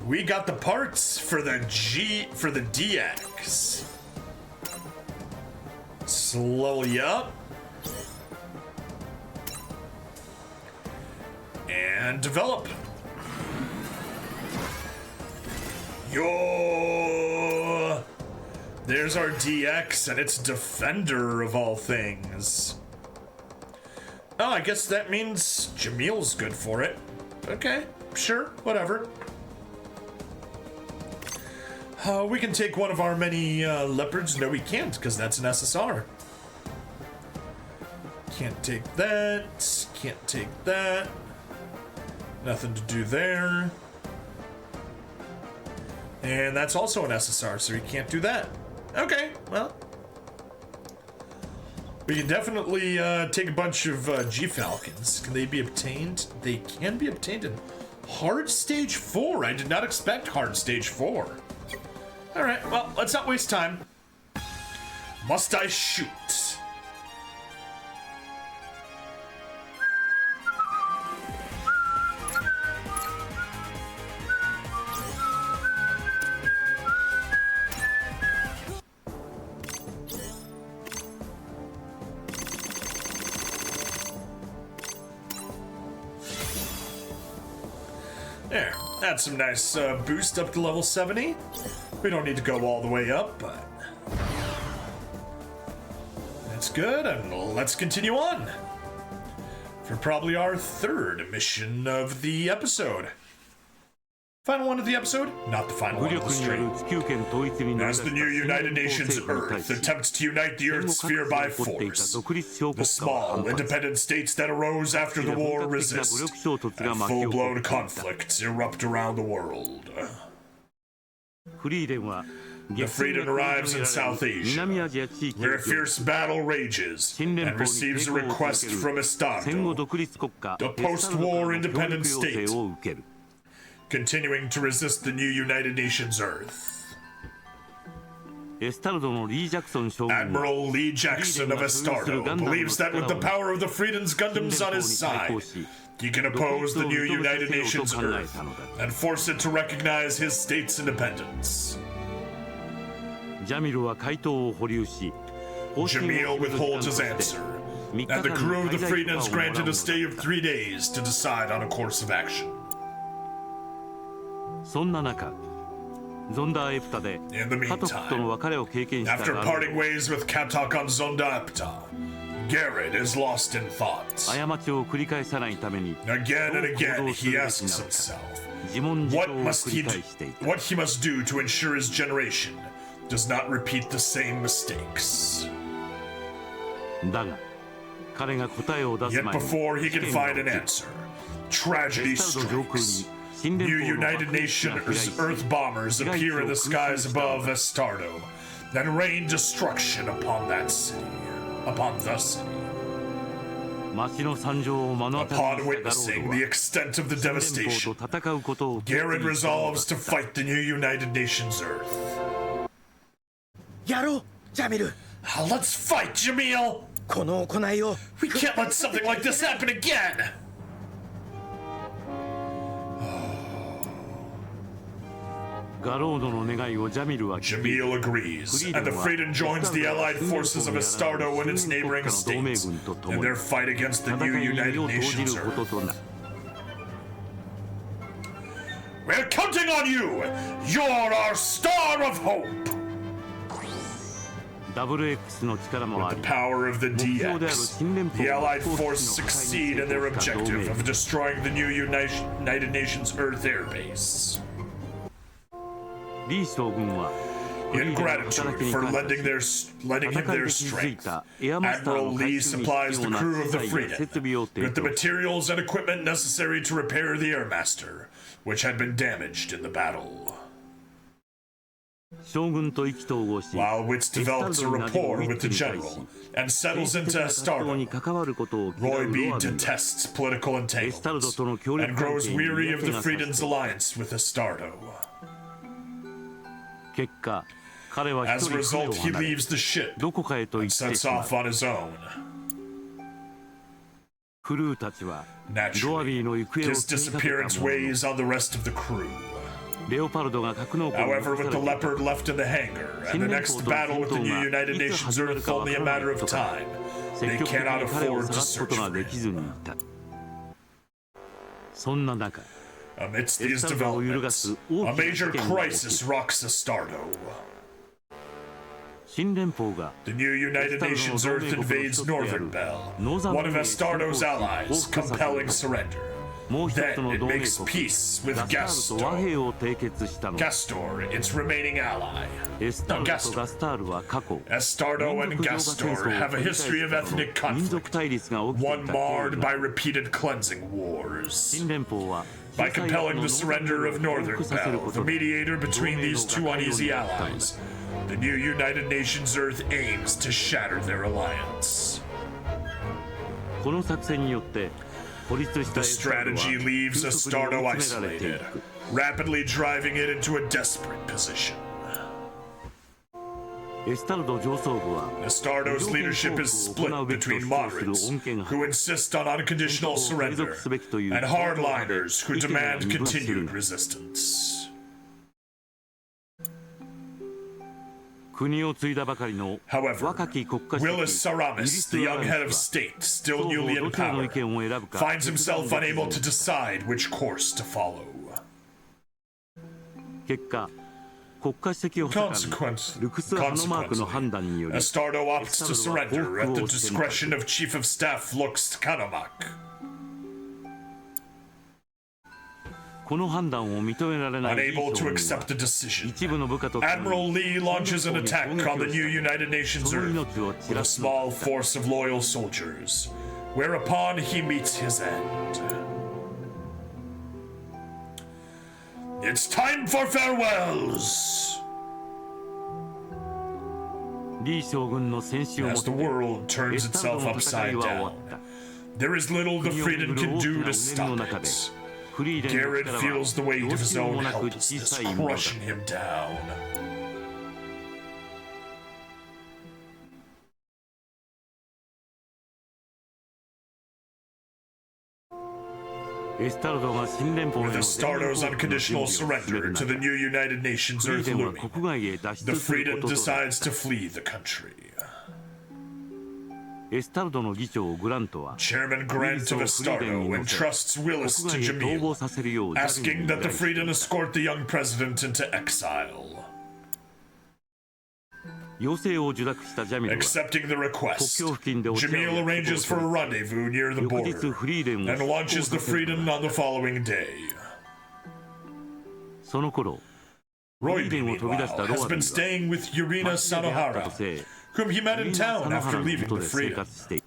Speaker 1: We got the parts for the DX. Slowly up. And develop. Yo! There's our DX and its defender of all things. Oh, I guess that means Jamil's good for it. Okay, sure, whatever. We can take one of our many leopards. No, we can't, because that's an SSR. Can't take that. Can't take that. Nothing to do there. And that's also an SSR, so you can't do that. Okay, well. We can definitely take a bunch of G-Falcons. Can they be obtained? They can be obtained in Hard Stage 4. I did not expect Hard Stage 4. Alright, well, let's not waste time. Must I shoot? There, that's some nice boost up to level 70. We don't need to go all the way up, but that's good, and let's continue on for probably our third mission of the episode. Final one of the episode? Not the final one of the stream. As the new United Nations Earth attempts to unite the Earth sphere by force, the small, independent states that arose after the war resist, and full-blown conflicts erupt around the world. The Freedom arrives in South Asia, where a fierce battle rages, and receives a request from Astardo, the post-war independent state, continuing to resist the new United Nations Earth. Admiral Lee Jackson of Astardo believes that with the power of the Freedom's Gundams on his side, he can oppose the new United Nations Earth and force it to recognize his state's independence. Jamil withholds his answer, and the crew of the Freedom is granted a stay of 3 days to decide on a course of action. In the meantime, after parting ways with Katok on Zonda Epta, Garrett is lost in thought. Again and again, he asks himself, what he must do to ensure his generation does not repeat the same mistakes. Yet before he can find an answer, tragedy strikes. New United Nations Earth bombers appear in the skies above Astardo and rain destruction upon that city, upon the city. Upon witnessing the extent of the devastation, Garrett resolves to fight the new United Nations Earth. Let's fight, Jamil! We can't let something like this happen again! Jamil agrees, and the Freedom joins the allied forces of Astardo and its neighboring states in their fight against the new United Nations Earth. We're counting on you! You're our star of hope! With the power of the DX, the allied forces succeed in their objective of destroying the new United Nations Earth airbase. In gratitude for lending him their strength, Admiral Lee supplies the crew of the Freedom with the materials and equipment necessary to repair the Airmaster, which had been damaged in the battle. While Witz develops a rapport with the general and settles into Astardo, Roy B detests political entanglements and grows weary of the Freedom's alliance with Astardo. As a result, he leaves the ship and sets off on his own. Naturally, his disappearance weighs on the rest of the crew. However, with the Leopard left in the hangar and the next battle with the new United Nations Earth only a matter of time, they cannot afford to search for him. Amidst these developments, a major crisis rocks Astardo. The new United Nations Earth invades Northern Bell, one of Astardo's allies, compelling surrender. Then it makes peace with Gastor, its remaining ally. Astardo and Gastor have a history of ethnic conflict, one marred by repeated cleansing wars. By compelling the surrender of Northern Bell, the mediator between these two uneasy allies, the new United Nations Earth aims to shatter their alliance.
Speaker 2: この作戦によって孤立した
Speaker 1: The strategy leaves Astardo isolated, rapidly driving it into a desperate position.
Speaker 2: エスタルド上層部は
Speaker 1: Astardo's leadership is split between moderates who insist on unconditional surrender and hardliners who demand continued resistance.
Speaker 2: 国を継いだばかりの
Speaker 1: However,
Speaker 2: 若き国家主席
Speaker 1: Willis Saramis, the young head of state, still newly in power, finds himself unable to decide which course to follow.
Speaker 2: 結果国家主席をルクス・ハノマークの判断により
Speaker 1: Astardo opts to surrender at the discretion of Chief of Staff Lux Kanamak.
Speaker 2: この判断を認められない
Speaker 1: Unable to accept the decision,
Speaker 2: 一部の部下と
Speaker 1: Admiral Lee launches an attack on the new United Nations Earth with a small force of loyal soldiers, whereupon he meets his end. It's time for farewells!
Speaker 2: リー将軍の戦死をも
Speaker 1: As
Speaker 2: って
Speaker 1: the world
Speaker 2: エ
Speaker 1: turns
Speaker 2: スタル
Speaker 1: itself
Speaker 2: ドの戦
Speaker 1: upside
Speaker 2: いは終わ
Speaker 1: down,
Speaker 2: った
Speaker 1: there is little the
Speaker 2: 国を
Speaker 1: Freedom
Speaker 2: 巡る
Speaker 1: can
Speaker 2: 大き
Speaker 1: do
Speaker 2: な
Speaker 1: to
Speaker 2: うねりの
Speaker 1: stop
Speaker 2: 中で
Speaker 1: it.
Speaker 2: フリーレンの
Speaker 1: Garrett
Speaker 2: 力は
Speaker 1: feels the weight
Speaker 2: ど
Speaker 1: of
Speaker 2: う
Speaker 1: his
Speaker 2: しよう
Speaker 1: own
Speaker 2: もなく小
Speaker 1: helplessness
Speaker 2: さいものだ
Speaker 1: crushing him down.
Speaker 2: エスタルドが新連邦へ
Speaker 1: With
Speaker 2: の
Speaker 1: Astardo's unconditional surrender to the new United Nations
Speaker 2: フリー
Speaker 1: Earth
Speaker 2: レンは
Speaker 1: looming,
Speaker 2: 国外へ脱
Speaker 1: the
Speaker 2: 出する
Speaker 1: Freedom
Speaker 2: こととなっ
Speaker 1: decides to flee the country.
Speaker 2: エスタルドの議長グラントは
Speaker 1: Chairman Grant of Astardo entrusts Willis
Speaker 2: 国
Speaker 1: to
Speaker 2: 外へ逃亡
Speaker 1: Jamil,
Speaker 2: させるようジャミ
Speaker 1: asking
Speaker 2: ンに
Speaker 1: that the
Speaker 2: 依頼
Speaker 1: Freedom escort the young president into exile.
Speaker 2: 要請を受諾したジャミルは
Speaker 1: Accepting the request,
Speaker 2: 国境付近でお茶を
Speaker 1: Jamil
Speaker 2: 約
Speaker 1: arranges
Speaker 2: 束
Speaker 1: for
Speaker 2: を
Speaker 1: a
Speaker 2: する
Speaker 1: rendezvous near the
Speaker 2: 翌日
Speaker 1: border
Speaker 2: フリーレンを
Speaker 1: and
Speaker 2: 出
Speaker 1: launches
Speaker 2: 港
Speaker 1: the
Speaker 2: させる
Speaker 1: Freedom on the following day.
Speaker 2: その頃
Speaker 1: Roy,
Speaker 2: フリーレンを飛び出した
Speaker 1: meanwhile,
Speaker 2: ロ
Speaker 1: has
Speaker 2: アビ
Speaker 1: been
Speaker 2: ー
Speaker 1: staying with Yurina
Speaker 2: は街で出会ったと
Speaker 1: Sanohara,
Speaker 2: せ
Speaker 1: whom he met
Speaker 2: ユ
Speaker 1: in
Speaker 2: リナ・サ
Speaker 1: town
Speaker 2: ノハ
Speaker 1: after
Speaker 2: ラの
Speaker 1: leaving
Speaker 2: 元
Speaker 1: the
Speaker 2: で生
Speaker 1: Freedom.
Speaker 2: 活している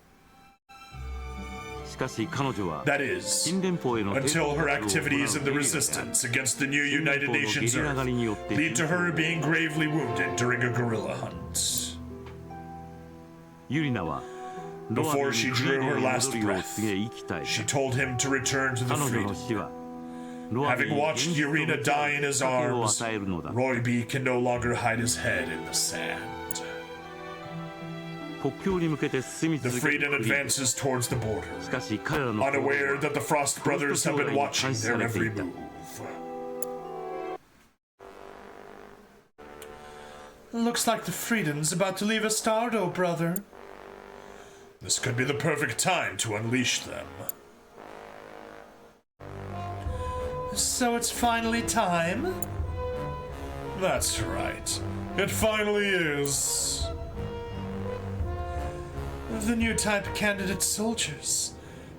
Speaker 2: しかし彼女は
Speaker 1: That is,
Speaker 2: 新連邦への
Speaker 1: until her
Speaker 2: 抵抗活動を
Speaker 1: activities in the
Speaker 2: 行う
Speaker 1: resistance against the new
Speaker 2: 新連
Speaker 1: United
Speaker 2: 邦のゲ
Speaker 1: Nations
Speaker 2: リラ狩り
Speaker 1: Earth
Speaker 2: によって
Speaker 1: lead to her being gravely wounded during a guerrilla hunt.
Speaker 2: ユリナはロアビ
Speaker 1: Before
Speaker 2: ー
Speaker 1: she
Speaker 2: にフリー
Speaker 1: drew
Speaker 2: レン
Speaker 1: her
Speaker 2: に
Speaker 1: last
Speaker 2: 戻るよう
Speaker 1: breath,
Speaker 2: 告げ生き絶え
Speaker 1: she
Speaker 2: た
Speaker 1: told him to return to the
Speaker 2: 彼女
Speaker 1: Freedom.
Speaker 2: の死はロアビー
Speaker 1: Having
Speaker 2: に
Speaker 1: watched
Speaker 2: 現実と向
Speaker 1: Yurina
Speaker 2: き合う
Speaker 1: die in
Speaker 2: き
Speaker 1: his
Speaker 2: っかけを
Speaker 1: arms,
Speaker 2: 与えるのだ
Speaker 1: Roy B can no longer hide his head in the sand.
Speaker 2: 国境に向けて進み
Speaker 1: The
Speaker 2: 続ける
Speaker 1: Freedom
Speaker 2: フリーレン
Speaker 1: advances towards the border,
Speaker 2: しかし彼らの行動
Speaker 1: unaware
Speaker 2: は
Speaker 1: that the Frost brothers have been watching their every move. Looks like the Freedom's about to leave Astardo, brother. This could be the perfect time to unleash them. So it's finally time? That's right. It finally is. The new type candidate soldiers.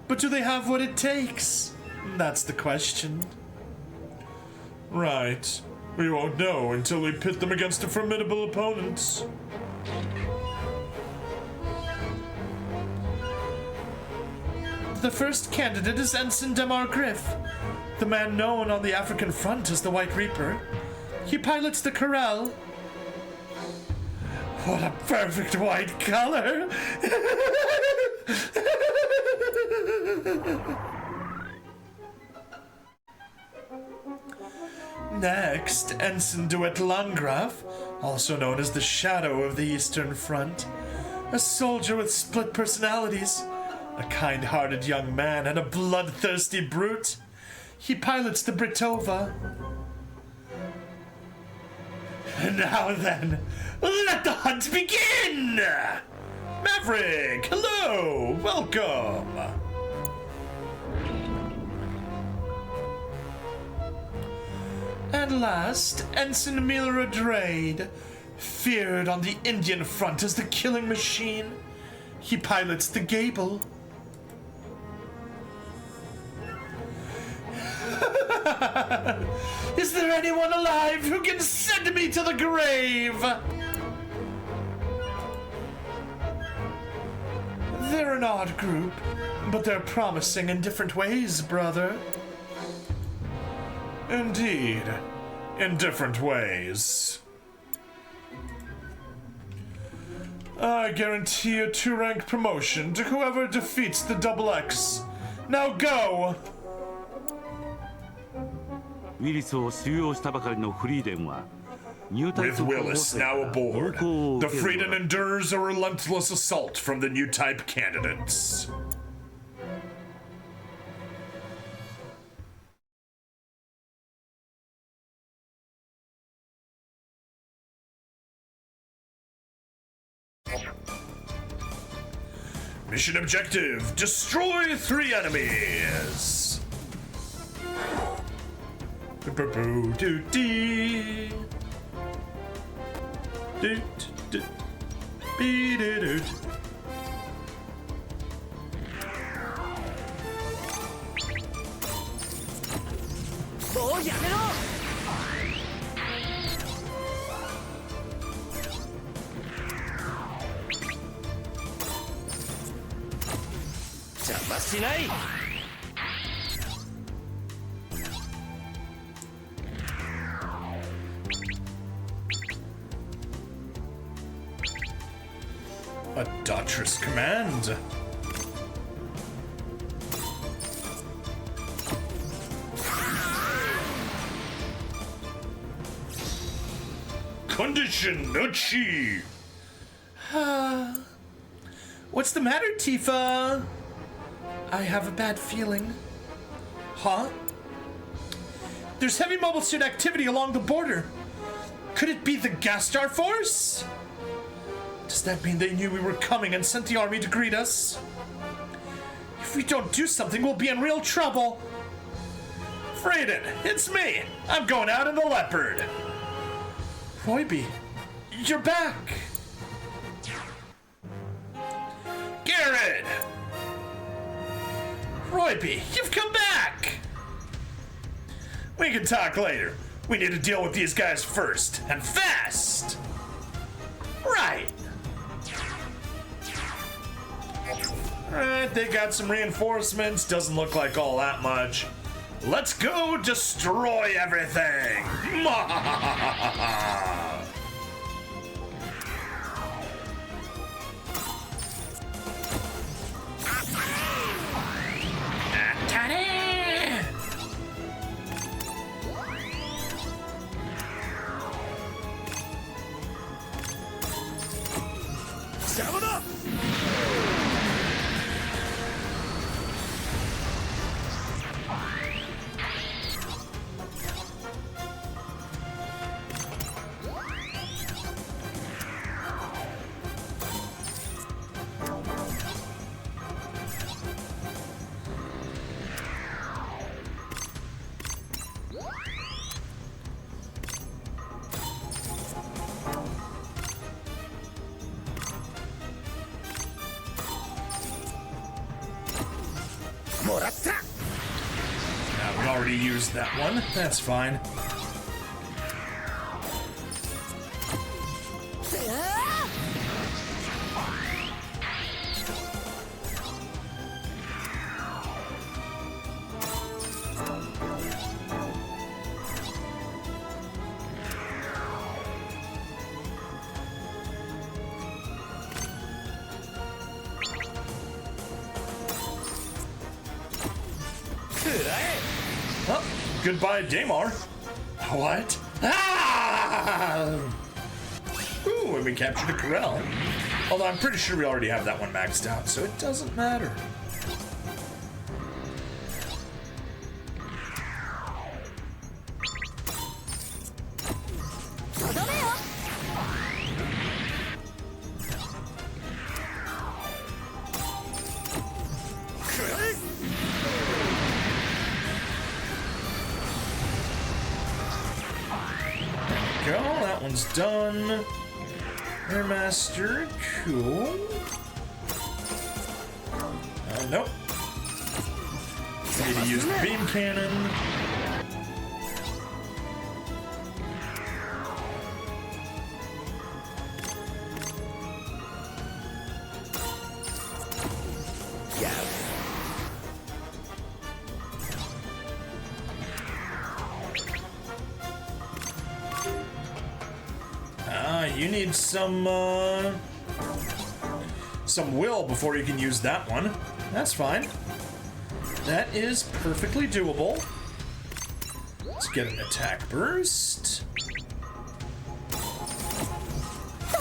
Speaker 1: But do they have what it takes? That's the question. Right. We won't know until we pit them against a formidable opponent. The first candidate is Ensign Demar Griff, the man known on the African front as the White Reaper. He pilots the Corral. What a perfect white color! Next, Ensign Duet Landgraf, also known as the Shadow of the Eastern Front. A soldier with split personalities. A kind-hearted young man and a bloodthirsty brute. He pilots the Britova. Now then, let the hunt begin! Maverick, hello! Welcome! And last, Ensign Mila Drade, feared on the Indian front as the killing machine. He pilots the Gable. Is there anyone alive who can send me to the grave? They're an odd group, but they're promising in different ways, brother. Indeed, in different ways. I guarantee a 2-rank promotion to whoever defeats the Double X. Now go!
Speaker 2: ウィリスを収容したばかりのフリーレンは
Speaker 1: With Willis now aboard, the Freedom endures a relentless assault from the new type candidates. Mission objective, destroy 3 enemies. A Daughters command. Condition Uchi. What's the matter, Tifa? I have a bad feeling. Huh? There's heavy mobile suit activity along the border. Could it be the Gastar Force? Does that mean they knew we were coming and sent the army to greet us? If we don't do something, we'll be in real trouble. Freydin, it's me. I'm going out in the Leopard. Royby, you're back. Garrett! Royby, you've come back! We can talk later. We need to deal with these guys first, and fast! Right. Alright, they got some reinforcements. Doesn't look like all that much. Let's go destroy everything! We already used that one. That's fine. Well, goodbye, Damar. What? Ah! Ooh, and we captured a Corel. Although I'm pretty sure we already have that one maxed out, so it doesn't matter. Go, that one's done. Airmaster, cool. Nope. Need to use the beam cannon. you need some will before you can use that one. That's fine. That is perfectly doable. Let's get an attack burst.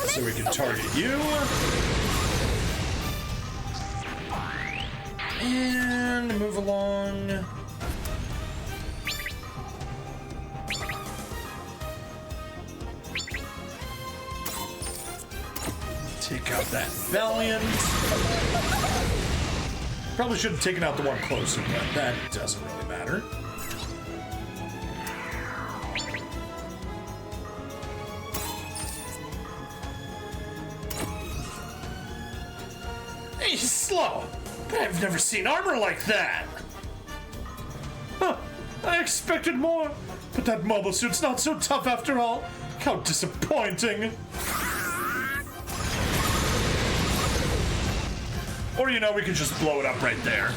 Speaker 1: So we can target you. And move along. Take out that Valiant. Probably should have taken out the one closer, but that doesn't really matter. He's slow, but I've never seen armor like that. Huh, I expected more, but that mobile suit's not so tough after all. How disappointing. Or, you know, we could just blow it up right there.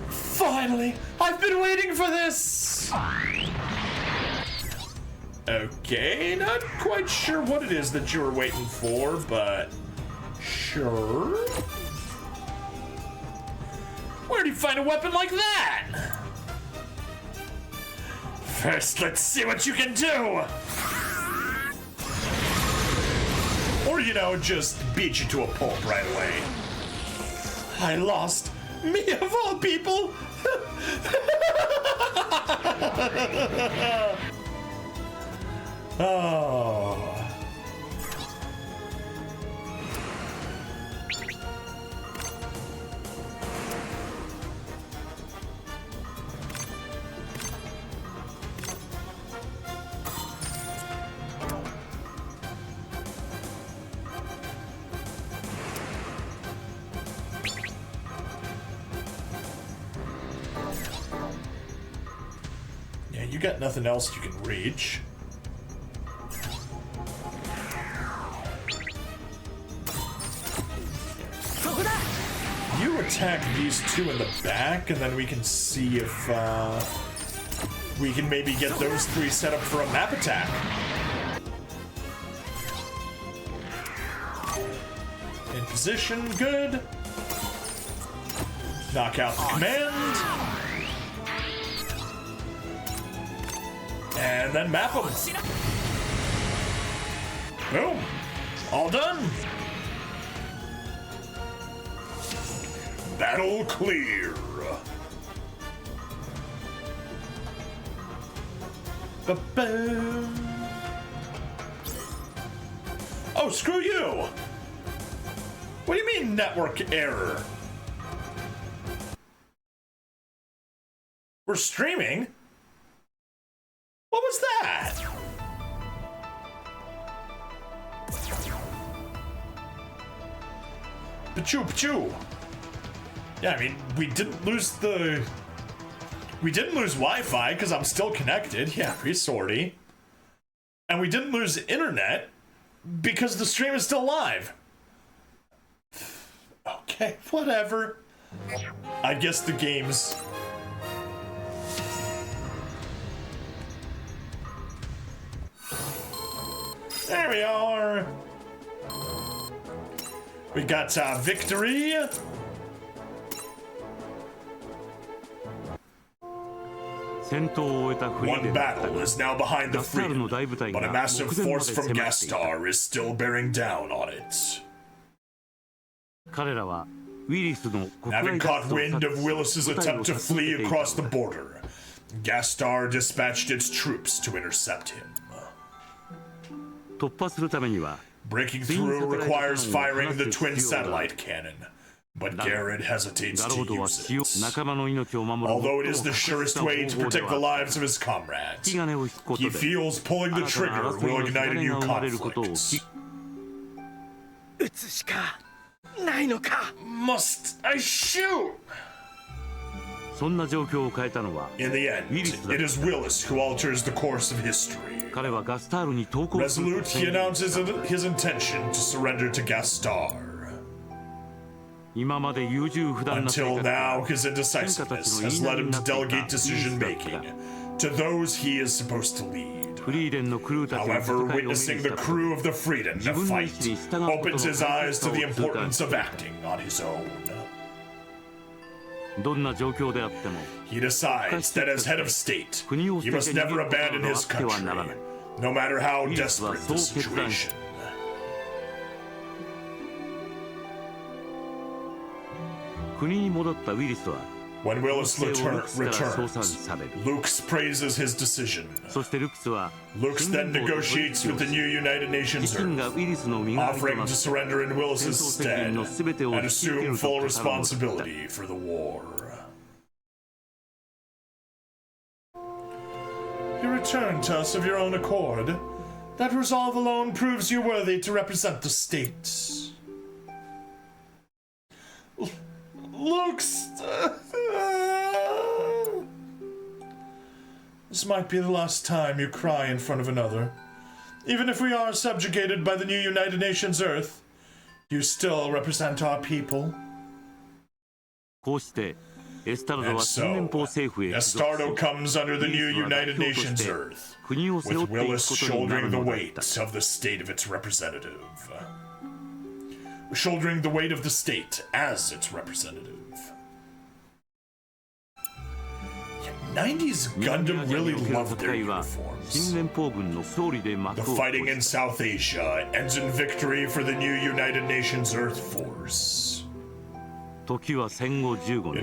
Speaker 1: Finally! I've been waiting for this! Okay, not quite sure what it is that you were waiting for, but sure. Where do you find a weapon like that? First, let's see what you can do! Or, you know, just beat you to a pulp right away. I lost. Me of all people. Oh. You got nothing else you can reach. You attack these two in the back, and then we can see if we can maybe get those three set up for a map attack. In position, good. Knock out the command. And then map them. Boom. All done. Battle clear. Ba-boom. Oh, screw you. What do you mean network error? We're streaming? What was that? Pachoo, pachoo. Yeah, I mean, we didn't lose Wi-Fi because I'm still connected. Yeah, pretty sorty. And we didn't lose internet because the stream is still live. Okay, whatever. I guess the game's... There we are. We got victory. One battle is now behind the freedom, but a massive force from Gastar is still bearing down on it. Having caught wind of Willis's attempt to flee across the border, Gastar dispatched its troops to intercept him. Breaking through requires firing the twin satellite cannon, but Garrett hesitates to use it. Although it is the surest way to protect the lives of his comrades, he feels pulling the trigger will ignite a new conflict. Must I shoot? In the end, it is Willis who alters the course of history. Resolute, he announces his intention to surrender to Gastar. Until now, his indecisiveness has led him to delegate decision-making to those he is supposed to lead. However, witnessing the crew of the Freedom fight opens his eyes to the importance of acting on his own. He decides that as head of state, he must never abandon his country, no matter how desperate the situation. When Willis returns, Luke praises his decision. Luke then negotiates with the new United Nations Earth, offering to surrender in Willis's stead and assume full responsibility for the war. You returned to us of your own accord. That resolve alone proves you worthy to represent the state. Luke's... This might be the last time you cry in front of another. Even if we are subjugated by the new United Nations Earth, you still represent our people. And so, Estardo comes under the new United Nations Earth, with Willis shouldering the weight of the state of its representative. Shouldering the weight of the state as its representative. 90s Gundam really loved their uniforms. The fighting in South Asia ends in victory for the new United Nations Earth Force. It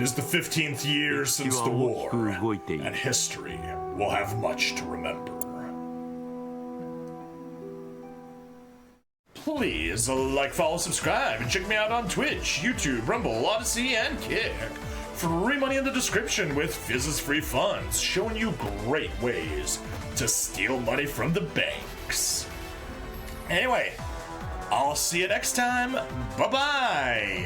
Speaker 1: is the 15th year since the war, and history will have much to remember. Please like, follow, subscribe, and check me out on Twitch, YouTube, Rumble, Odyssey, and Kick. Free money in the description with Fizz's free funds, showing you great ways to steal money from the banks. Anyway, I'll see you next time. Bye-bye.